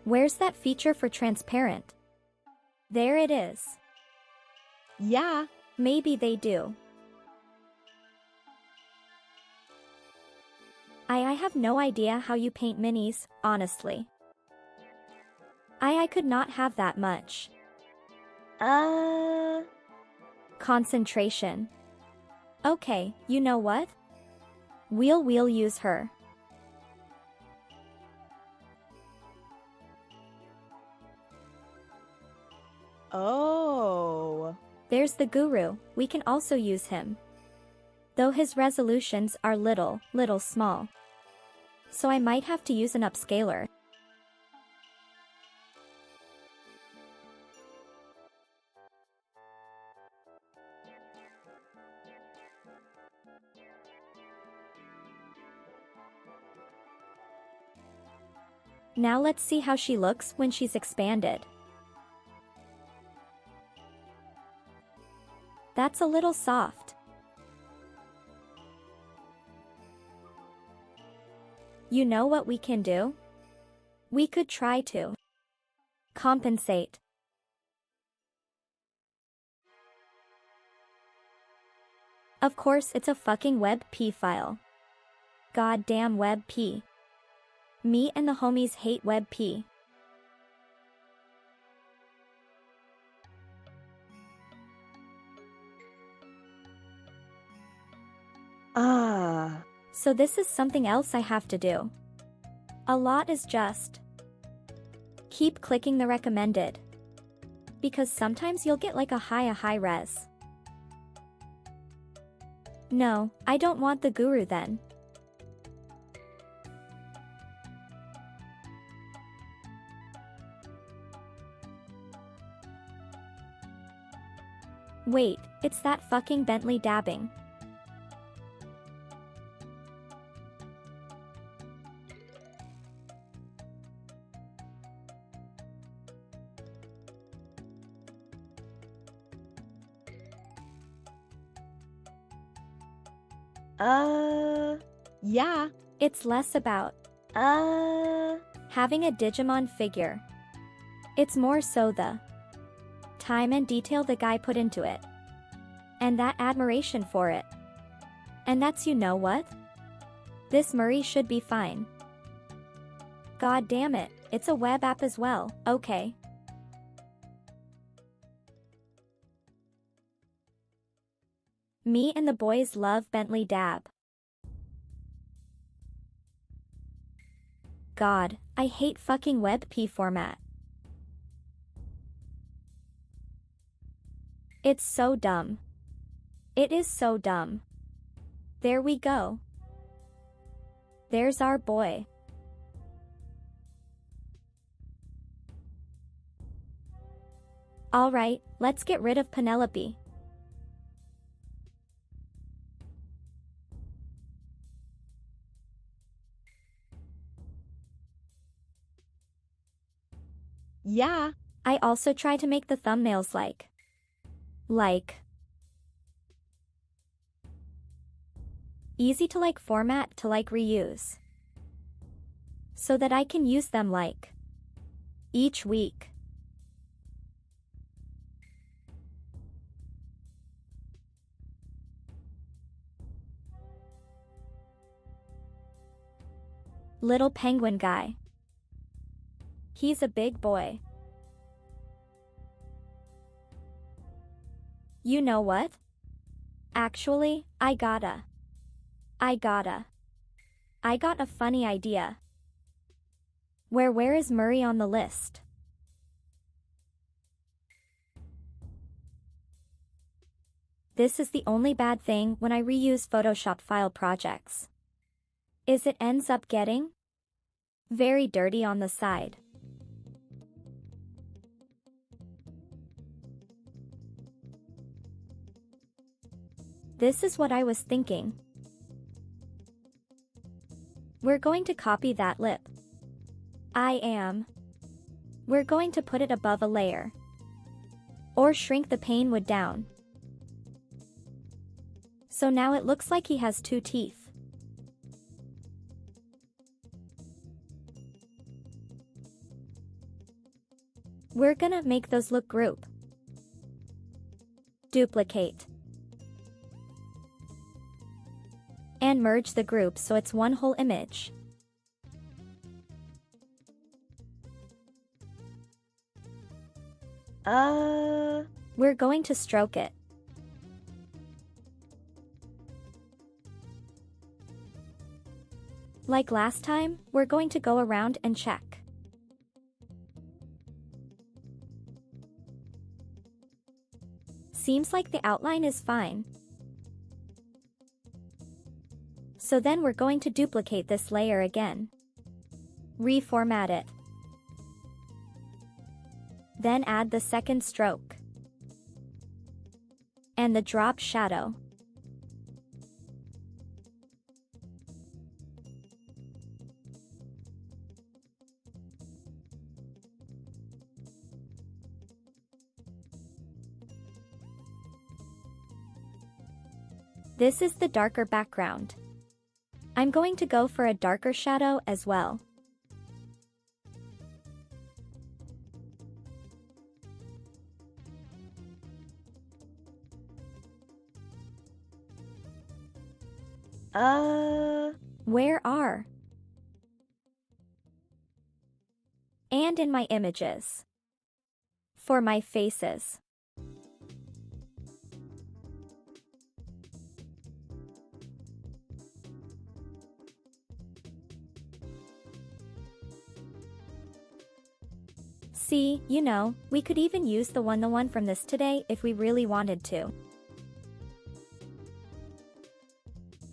Where's that feature for transparent? There it is. Yeah. Maybe they do. I have no idea how you paint minis, honestly. I could not have that much concentration. Okay, you know what? We'll use her. Oh. There's the guru, we can also use him. Though his resolutions are little small. So I might have to use an upscaler. Now let's see how she looks when she's expanded. That's a little soft. You know what we can do? We could try to compensate. Of course it's a fucking WebP file. Goddamn WebP. Me and the homies hate WebP. So this is something else I have to do. A lot is just keep clicking the recommended. Because sometimes you'll get like a high res. No, I don't want the guru then. Wait, it's that fucking Bentley dabbing. Yeah. It's less about having a Digimon figure. It's more so the time and detail the guy put into it. And that admiration for it. And that's, you know what? This Murray should be fine. God damn it, it's a web app as well, okay. Me and the boys love Bentley Dab. God, I hate fucking WebP format. It's so dumb. It is so dumb. There we go. There's our boy. Alright, let's get rid of Penelope. Yeah. I also try to make the thumbnails like easy to format to reuse, so that I can use them each week. Little penguin guy. He's a big boy. You know what? Actually, I got a funny idea. Where is Murray on the list? This is the only bad thing when I reuse Photoshop file projects. Is it ends up getting very dirty on the side. This is what I was thinking. We're going to copy that lip. We're going to put it above a layer. Or shrink the pane wood down. So now it looks like he has 2 teeth. We're gonna make those look group. Duplicate. And merge the group so it's one whole image. We're going to stroke it. Like last time, we're going to go around and check. Seems like the outline is fine. So then we're going to duplicate this layer again. Reformat it. Then add the second stroke. And the drop shadow. This is the darker background. I'm going to go for a darker shadow as well. Where are? And in my images. For my faces. See, you know, we could even use the one from this today if we really wanted to.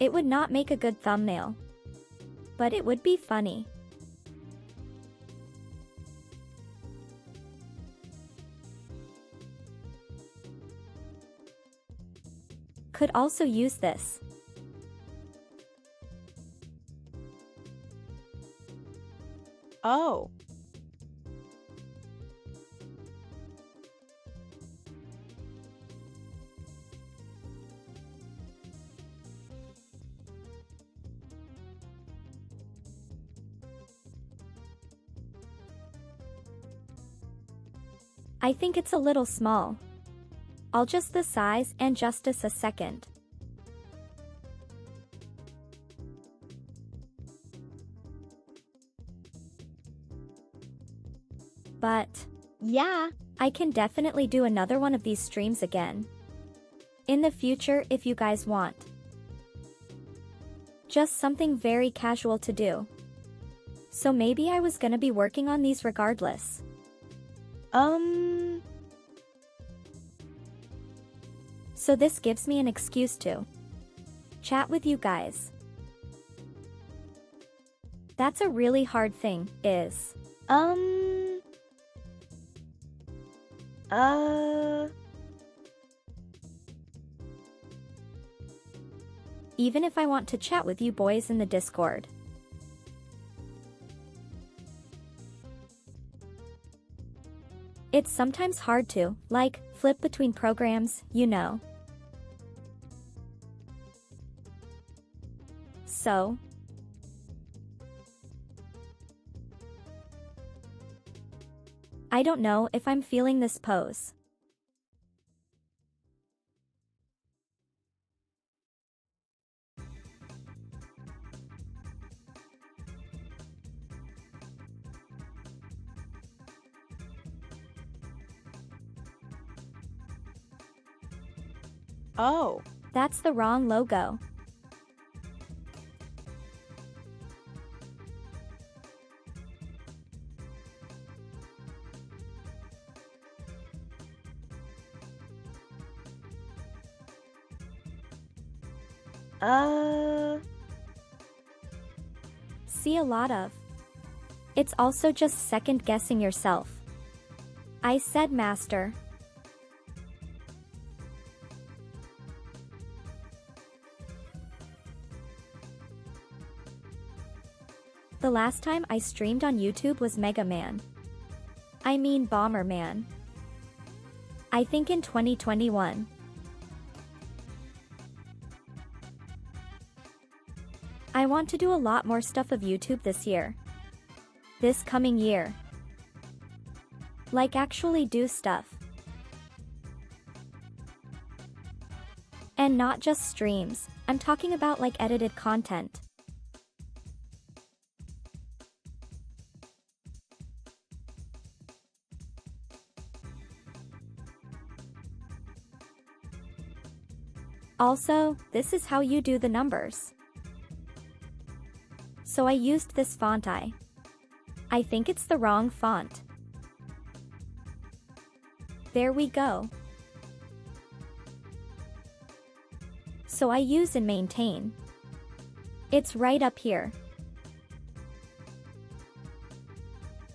It would not make a good thumbnail. But it would be funny. Could also use this. Oh. I think it's a little small. I'll adjust the size and just a second. But Yeah. I can definitely do another one of these streams again. In the future if you guys want. Just something very casual to do. So maybe I was gonna be working on these regardless. So this gives me an excuse to chat with you guys. That's a really hard thing, is. Uh, Even if I want to chat with you boys in the Discord. It's sometimes hard to, like, flip between programs, you know. So, I don't know if I'm feeling this pose. oh, That's the wrong logo. uh, See a lot of. It's also just second guessing yourself. I said master. The last time I streamed on YouTube was Mega Man. I mean Bomberman. I think in 2021. I want to do a lot more stuff of YouTube this year. This coming year. Like actually do stuff. And not just streams, I'm talking about like edited content. Also, this is how you do the numbers. So I used this font. I think it's the wrong font. There we go. So I use and maintain. It's right up here.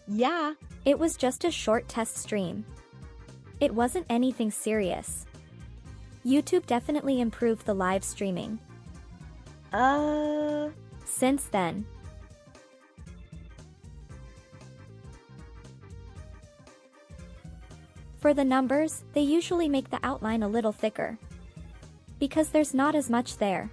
yeah, It was just a short test stream. It wasn't anything serious. YouTube definitely improved the live streaming since then. For the numbers, they usually make the outline a little thicker, because there's not as much there.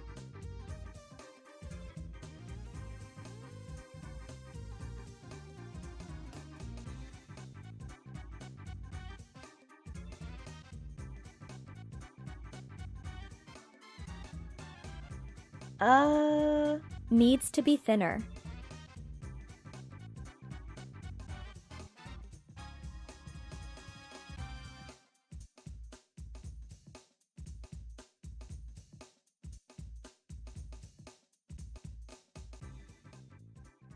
Needs to be thinner.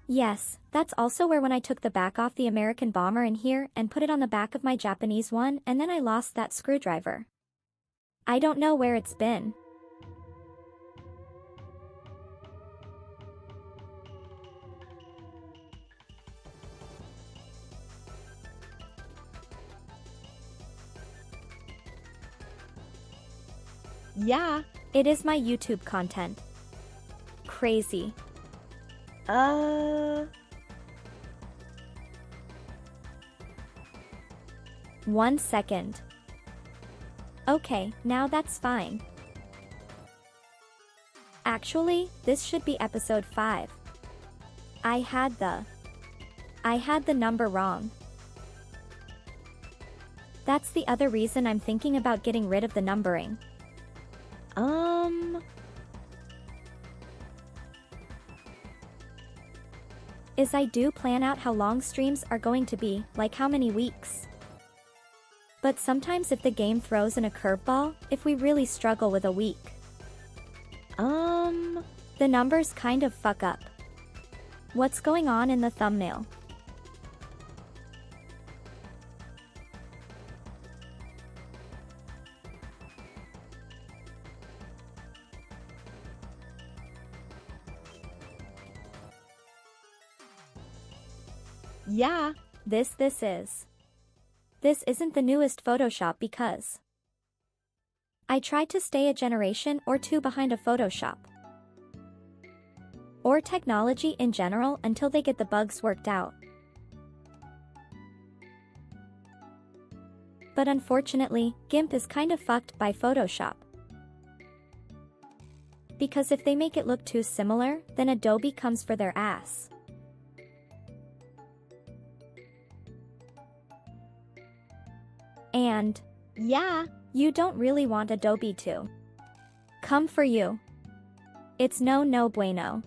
Yes, that's also where when I took the back off the American bomber in here and put it on the back of my Japanese one and then I lost that screwdriver. I don't know where it's been. yeah, It is my YouTube content. Crazy. 1 second. Okay, now that's fine. Actually, this should be episode 5. I had the number wrong. That's the other reason I'm thinking about getting rid of the numbering. Is I do plan out how long streams are going to be, like how many weeks. But sometimes if the game throws in a curveball, if we really struggle with a week, the numbers kind of fuck up. What's going on in the thumbnail? yeah, This is. This isn't the newest Photoshop because I tried to stay a generation or two behind a Photoshop or technology in general until they get the bugs worked out. But unfortunately, GIMP is kind of fucked by Photoshop. Because if they make it look too similar, then Adobe comes for their ass. And Yeah. you don't really want Adobe to come for you. It's no bueno.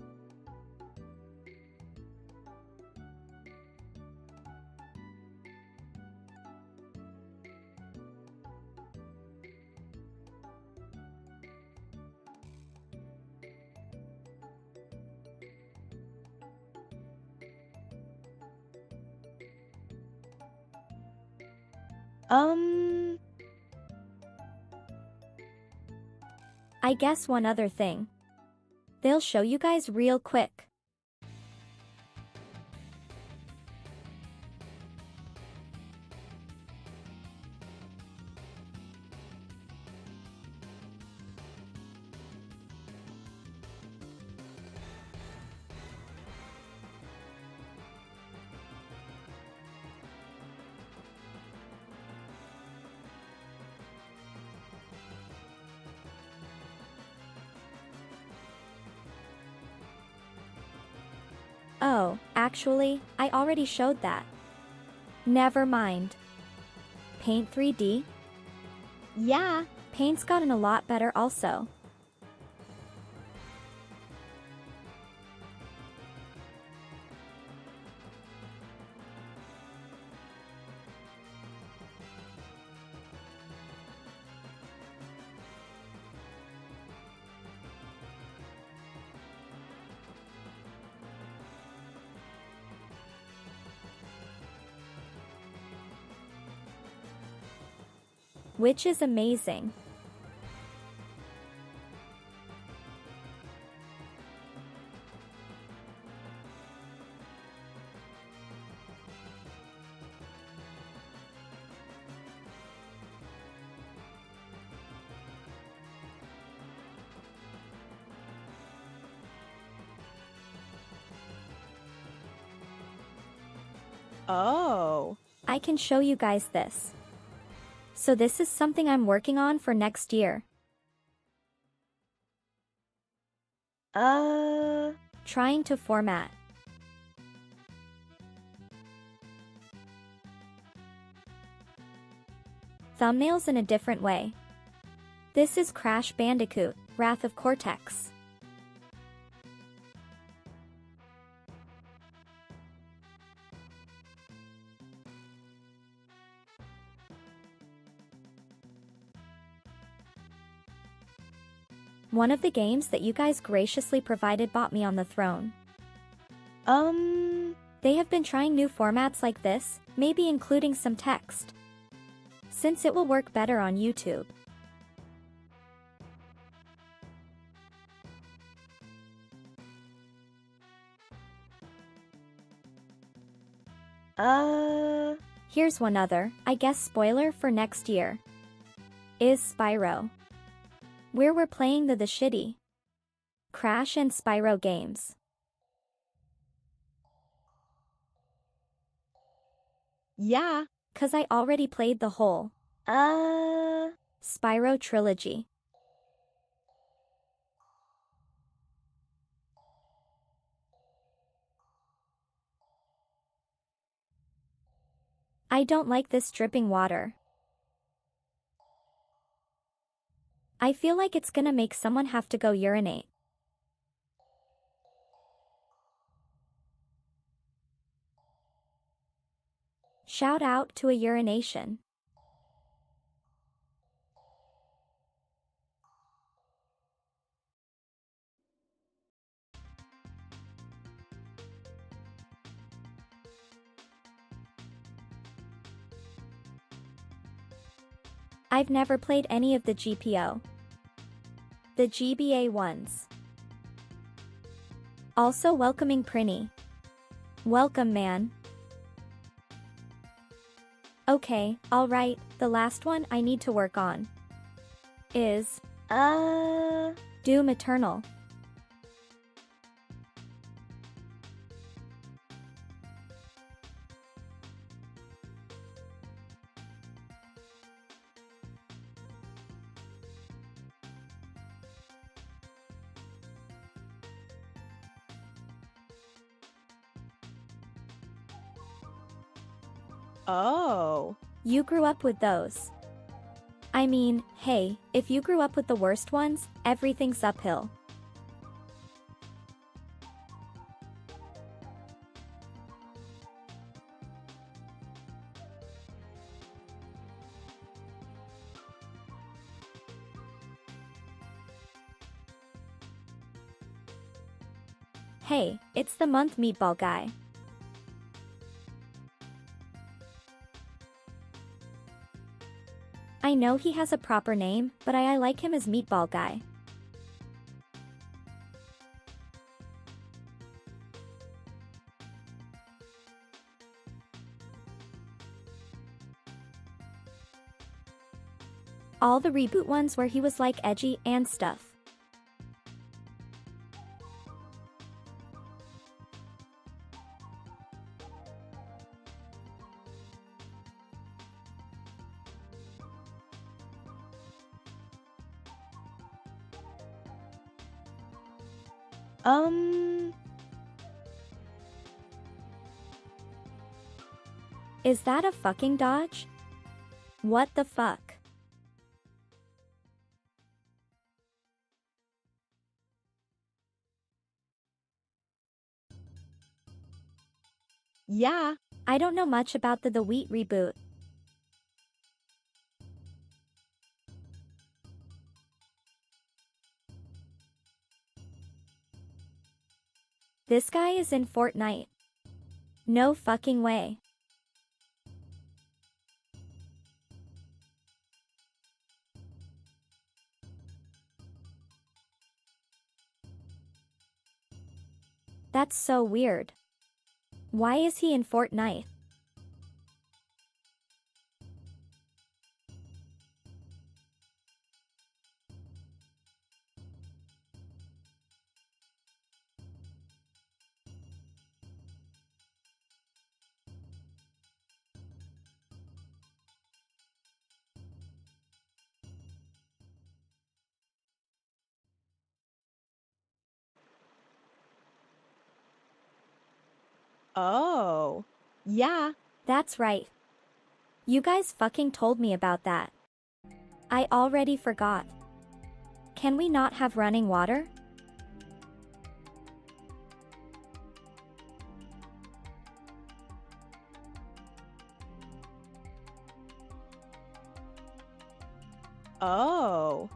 I guess one other thing. They'll show you guys real quick. Oh, actually, I already showed that. Never mind. Paint 3D? Yeah. Paint's gotten a lot better also. Which is amazing. Oh. I can show you guys this. So this is something I'm working on for next year. Trying to format thumbnails in a different way. This is Crash Bandicoot, Wrath of Cortex. One of the games that you guys graciously provided bought me on the throne. They have been trying new formats like this, maybe including some text, since it will work better on YouTube. Here's one other, I guess spoiler for next year. Is Spyro. Where we're playing the shitty Crash and Spyro games. Yeah. 'Cause I already played the whole Spyro trilogy. I don't like this dripping water. I feel like it's gonna make someone have to go urinate. Shout out to a urination. I've never played any of the GPO. The GBA ones. Also welcoming Prinny. Welcome, man. Okay, alright, the last one I need to work on is Doom Eternal. Oh. You grew up with those. I mean, hey, if you grew up with the worst ones, everything's uphill. Hey, it's the month meatball guy. I know he has a proper name, but I like him as meatball guy. All the reboot ones where he was like edgy and stuff. Is that a fucking dodge? What the fuck? Yeah. I don't know much about the Wheat reboot. This guy is in Fortnite. No fucking way. That's so weird. Why is he in Fortnite? Oh. Yeah. That's right. You guys fucking told me about that. I already forgot. Can we not have running water? Oh.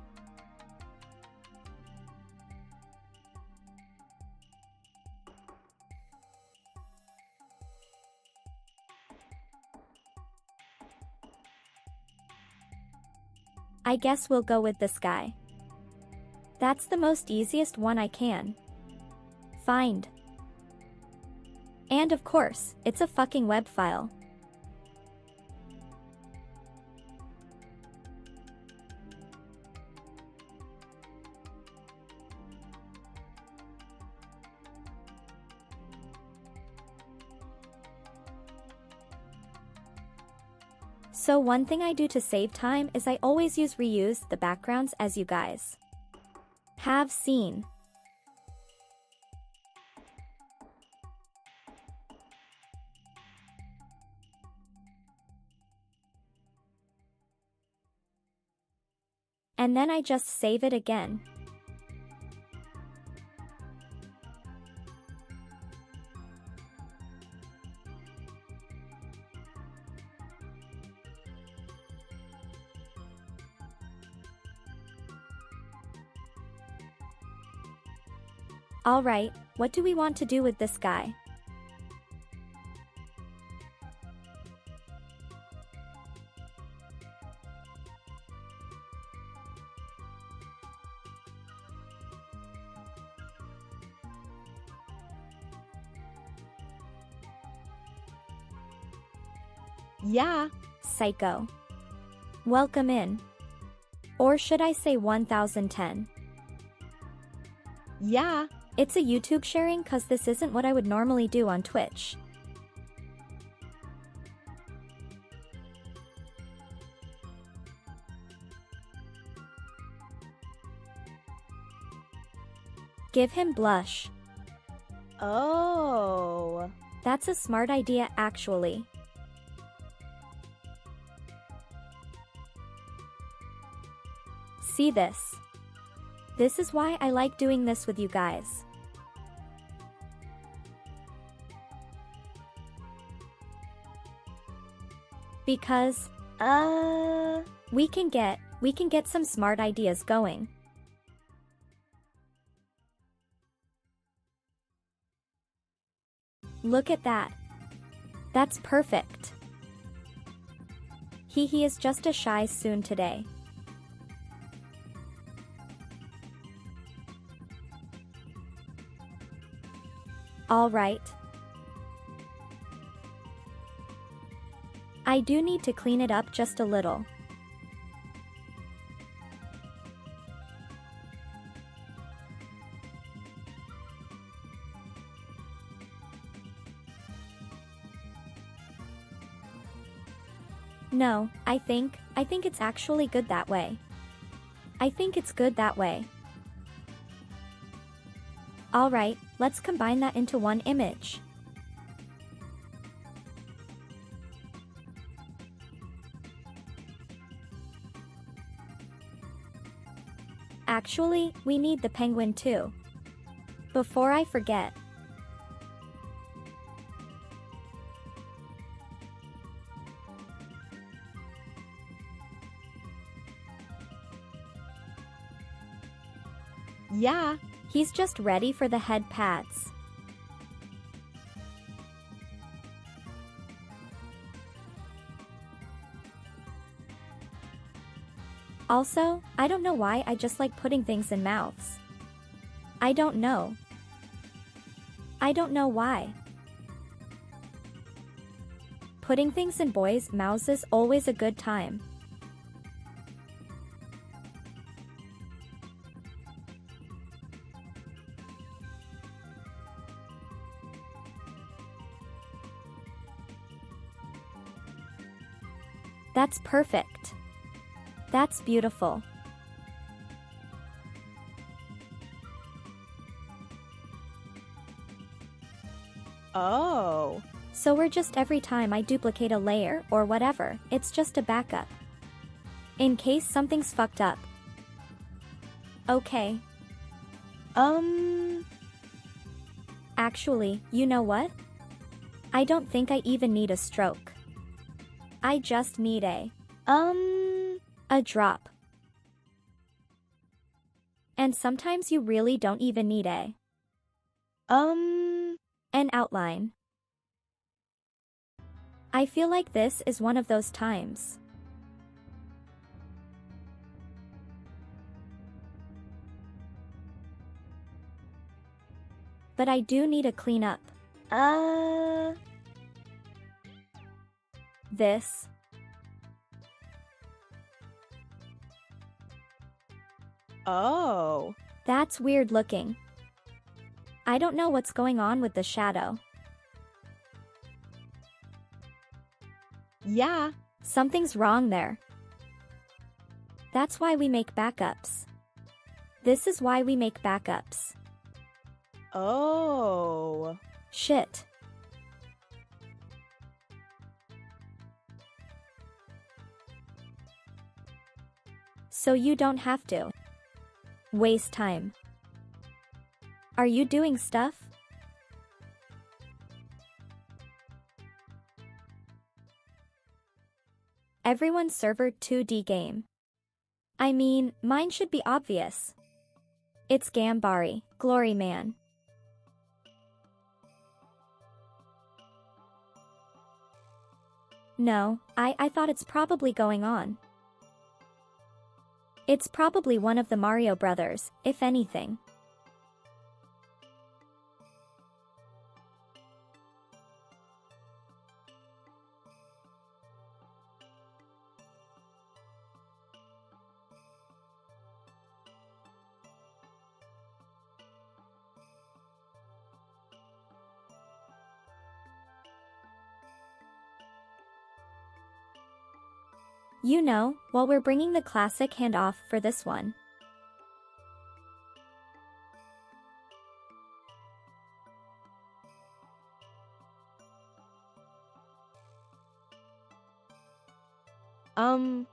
I guess we'll go with this guy. That's the most easiest one I can find. And of course, it's a fucking web file. So one thing I do to save time is I always reuse the backgrounds as you guys have seen. And then I just save it again. Alright, what do we want to do with this guy? Yeah. Psycho. Welcome in. Or should I say 1010? Yeah. It's a YouTube sharing cause this isn't what I would normally do on Twitch. Give him blush. Oh. That's a smart idea actually. See this? This is why I like doing this with you guys. Because we can get some smart ideas going. Look at that. That's perfect. He is just a shy soon today. All right. I do need to clean it up just a little. No, I think it's actually good that way. I think it's good that way. Alright, let's combine that into one image. Actually, we need the penguin too. Before I forget. Yeah. He's just ready for the head pats. Also, I don't know why I just like putting things in mouths. I don't know. I don't know why. Putting things in boys' mouths is always a good time. That's perfect. That's beautiful. Oh. So we're just every time I duplicate a layer or whatever, it's just a backup. In case something's fucked up. Okay. Actually, you know what? I don't think I even need a stroke. I just need a drop. And sometimes you really don't even need an outline. I feel like this is one of those times. But I do need a cleanup. This. Oh. That's weird looking. I don't know what's going on with the shadow. Yeah. Something's wrong there. That's why we make backups. This is why we make backups. Oh. Shit. So you don't have to waste time. Are you doing stuff? Everyone's server 2D game. I mean, mine should be obvious. It's Gambari, Glory Man. No, I thought it's probably going on. It's probably one of the Mario brothers, if anything. You know, while we're bringing the classic hand off for this one. Um,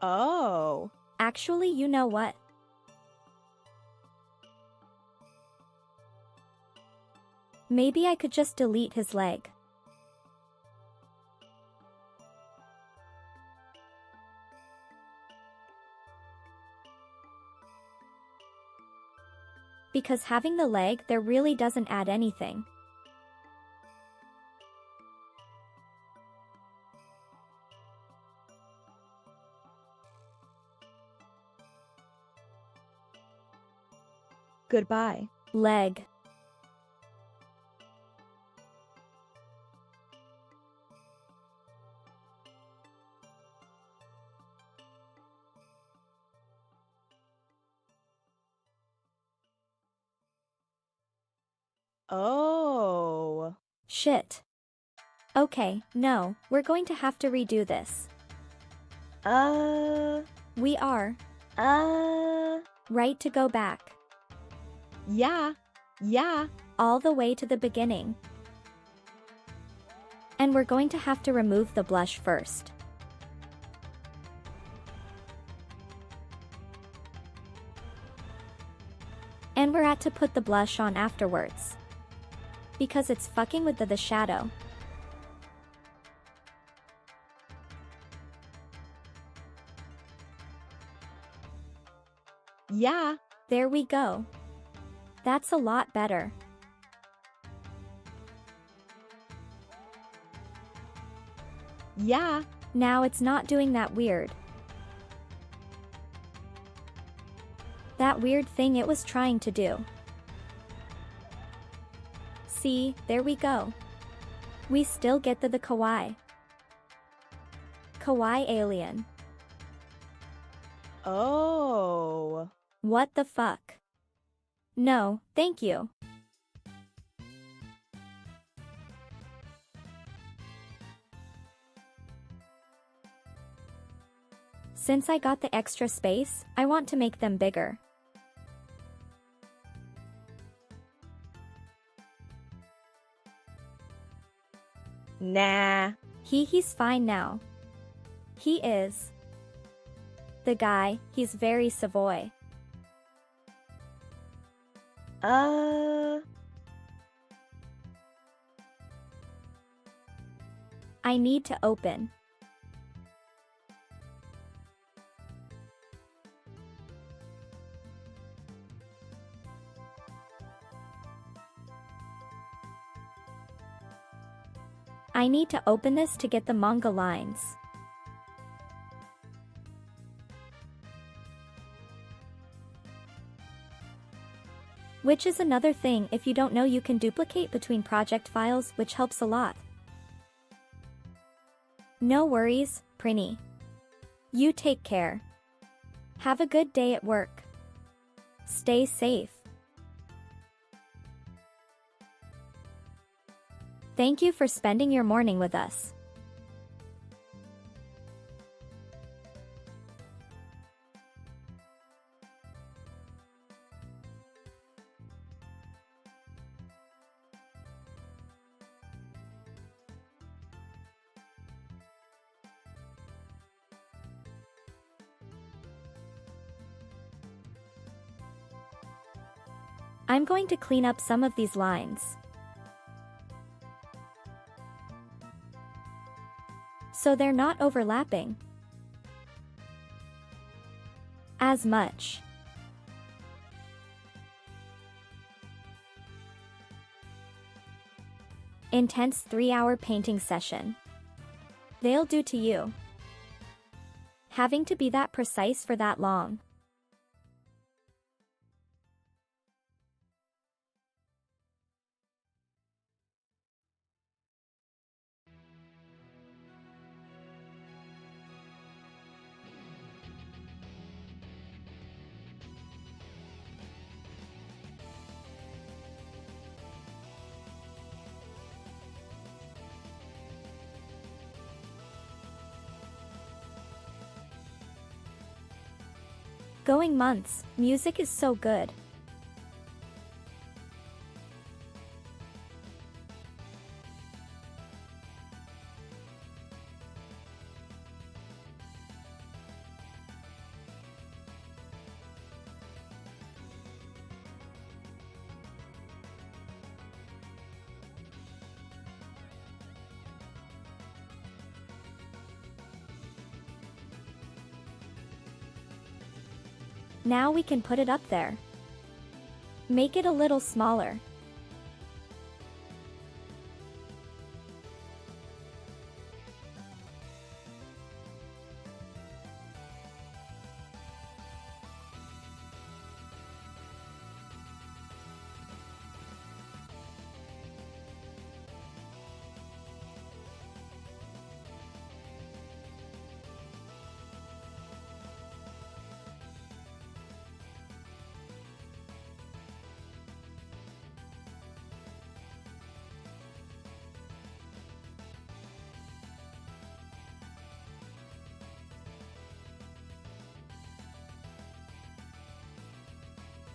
oh. Actually, you know what? Maybe I could just delete his leg. Because having the leg there really doesn't add anything. Goodbye. Leg. Oh. Shit. Okay, no, we're going to have to redo this. We are. Right to go back. Yeah. All the way to the beginning. And we're going to have to remove the blush first. And we're at to put the blush on afterwards. Because it's fucking with the shadow. Yeah. There we go. That's a lot better. Yeah. Now it's not doing that weird. That weird thing it was trying to do. See, there we go. We still get the kawaii. Kawaii alien. Oh. What the fuck? No, thank you. Since I got the extra space, I want to make them bigger. Nah. He's fine now. He is. The guy, he's very Savoy. I need to open. I need to open this to get the manga lines. Which is another thing, if you don't know, you can duplicate between project files, which helps a lot. No worries, Prinny. You take care. Have a good day at work. Stay safe. Thank you for spending your morning with us. I'm going to clean up some of these lines. So they're not overlapping as much. Intense 3-hour painting session. They'll do to you. Having to be that precise for that long. Going months, music is so good. Now we can put it up there. Make it a little smaller.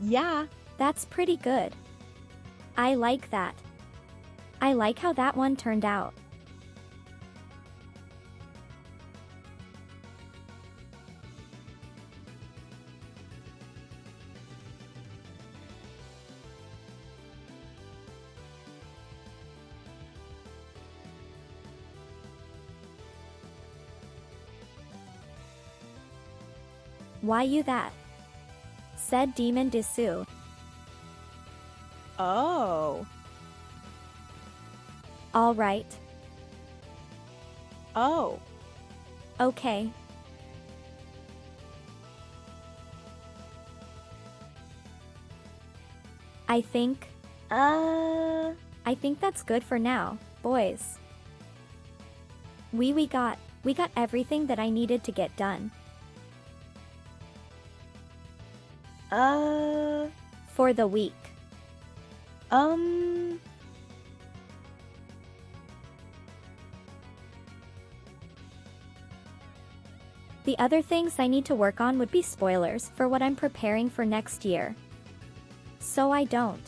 Yeah, That's pretty good. I like that. I like how that one turned out. Why you that? Said Demon Dessous. oh, All right. oh, Okay. I think that's good for now, boys. We got everything that I needed to get done. For the week. The other things I need to work on would be spoilers for what I'm preparing for next year. So I don't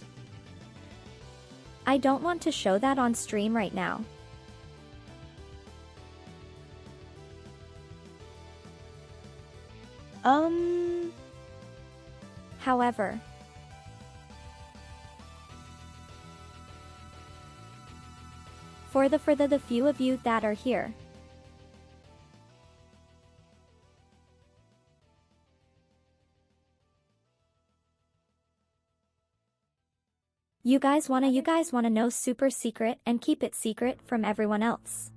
want to show that on stream right now. However, for the few of you that are here, you guys wanna know super secret and keep it secret from everyone else.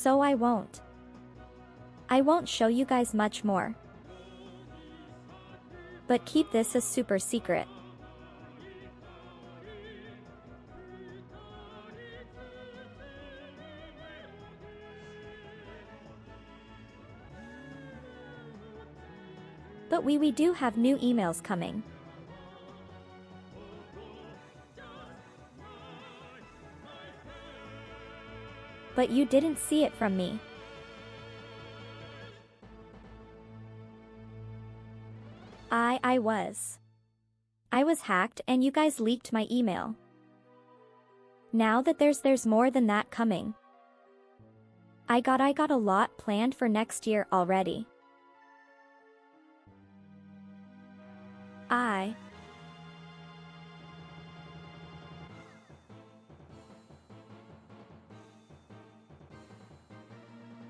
So I won't show you guys much more. But keep this a super secret. But we do have new emails coming. But you didn't see it from me. I was hacked and you guys leaked my email. Now that there's more than that coming. I got a lot planned for next year already.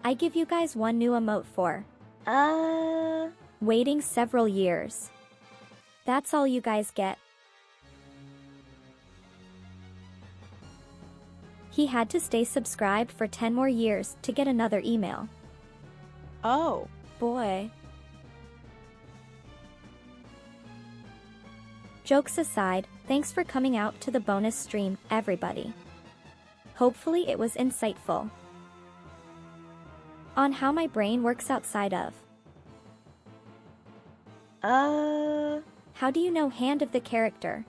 I give you guys one new emote for waiting several years. That's all you guys get. He had to stay subscribed for 10 more years to get another email. oh, Boy. Jokes aside, thanks for coming out to the bonus stream, everybody. Hopefully it was insightful on how my brain works outside of. How do you know hand of the character?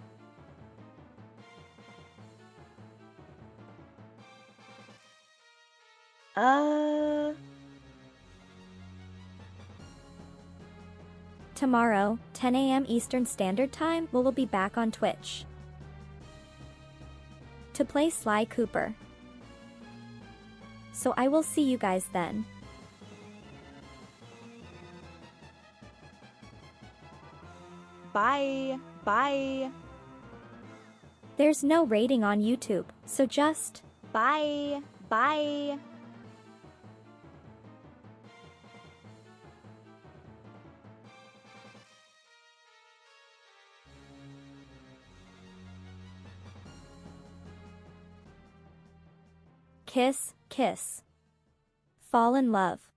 Tomorrow, 10 a.m. Eastern Standard Time, we'll be back on Twitch to play Sly Cooper. So I will see you guys then. Bye. Bye. There's no rating on YouTube, so just Bye. Bye. kiss, kiss. Fall in love.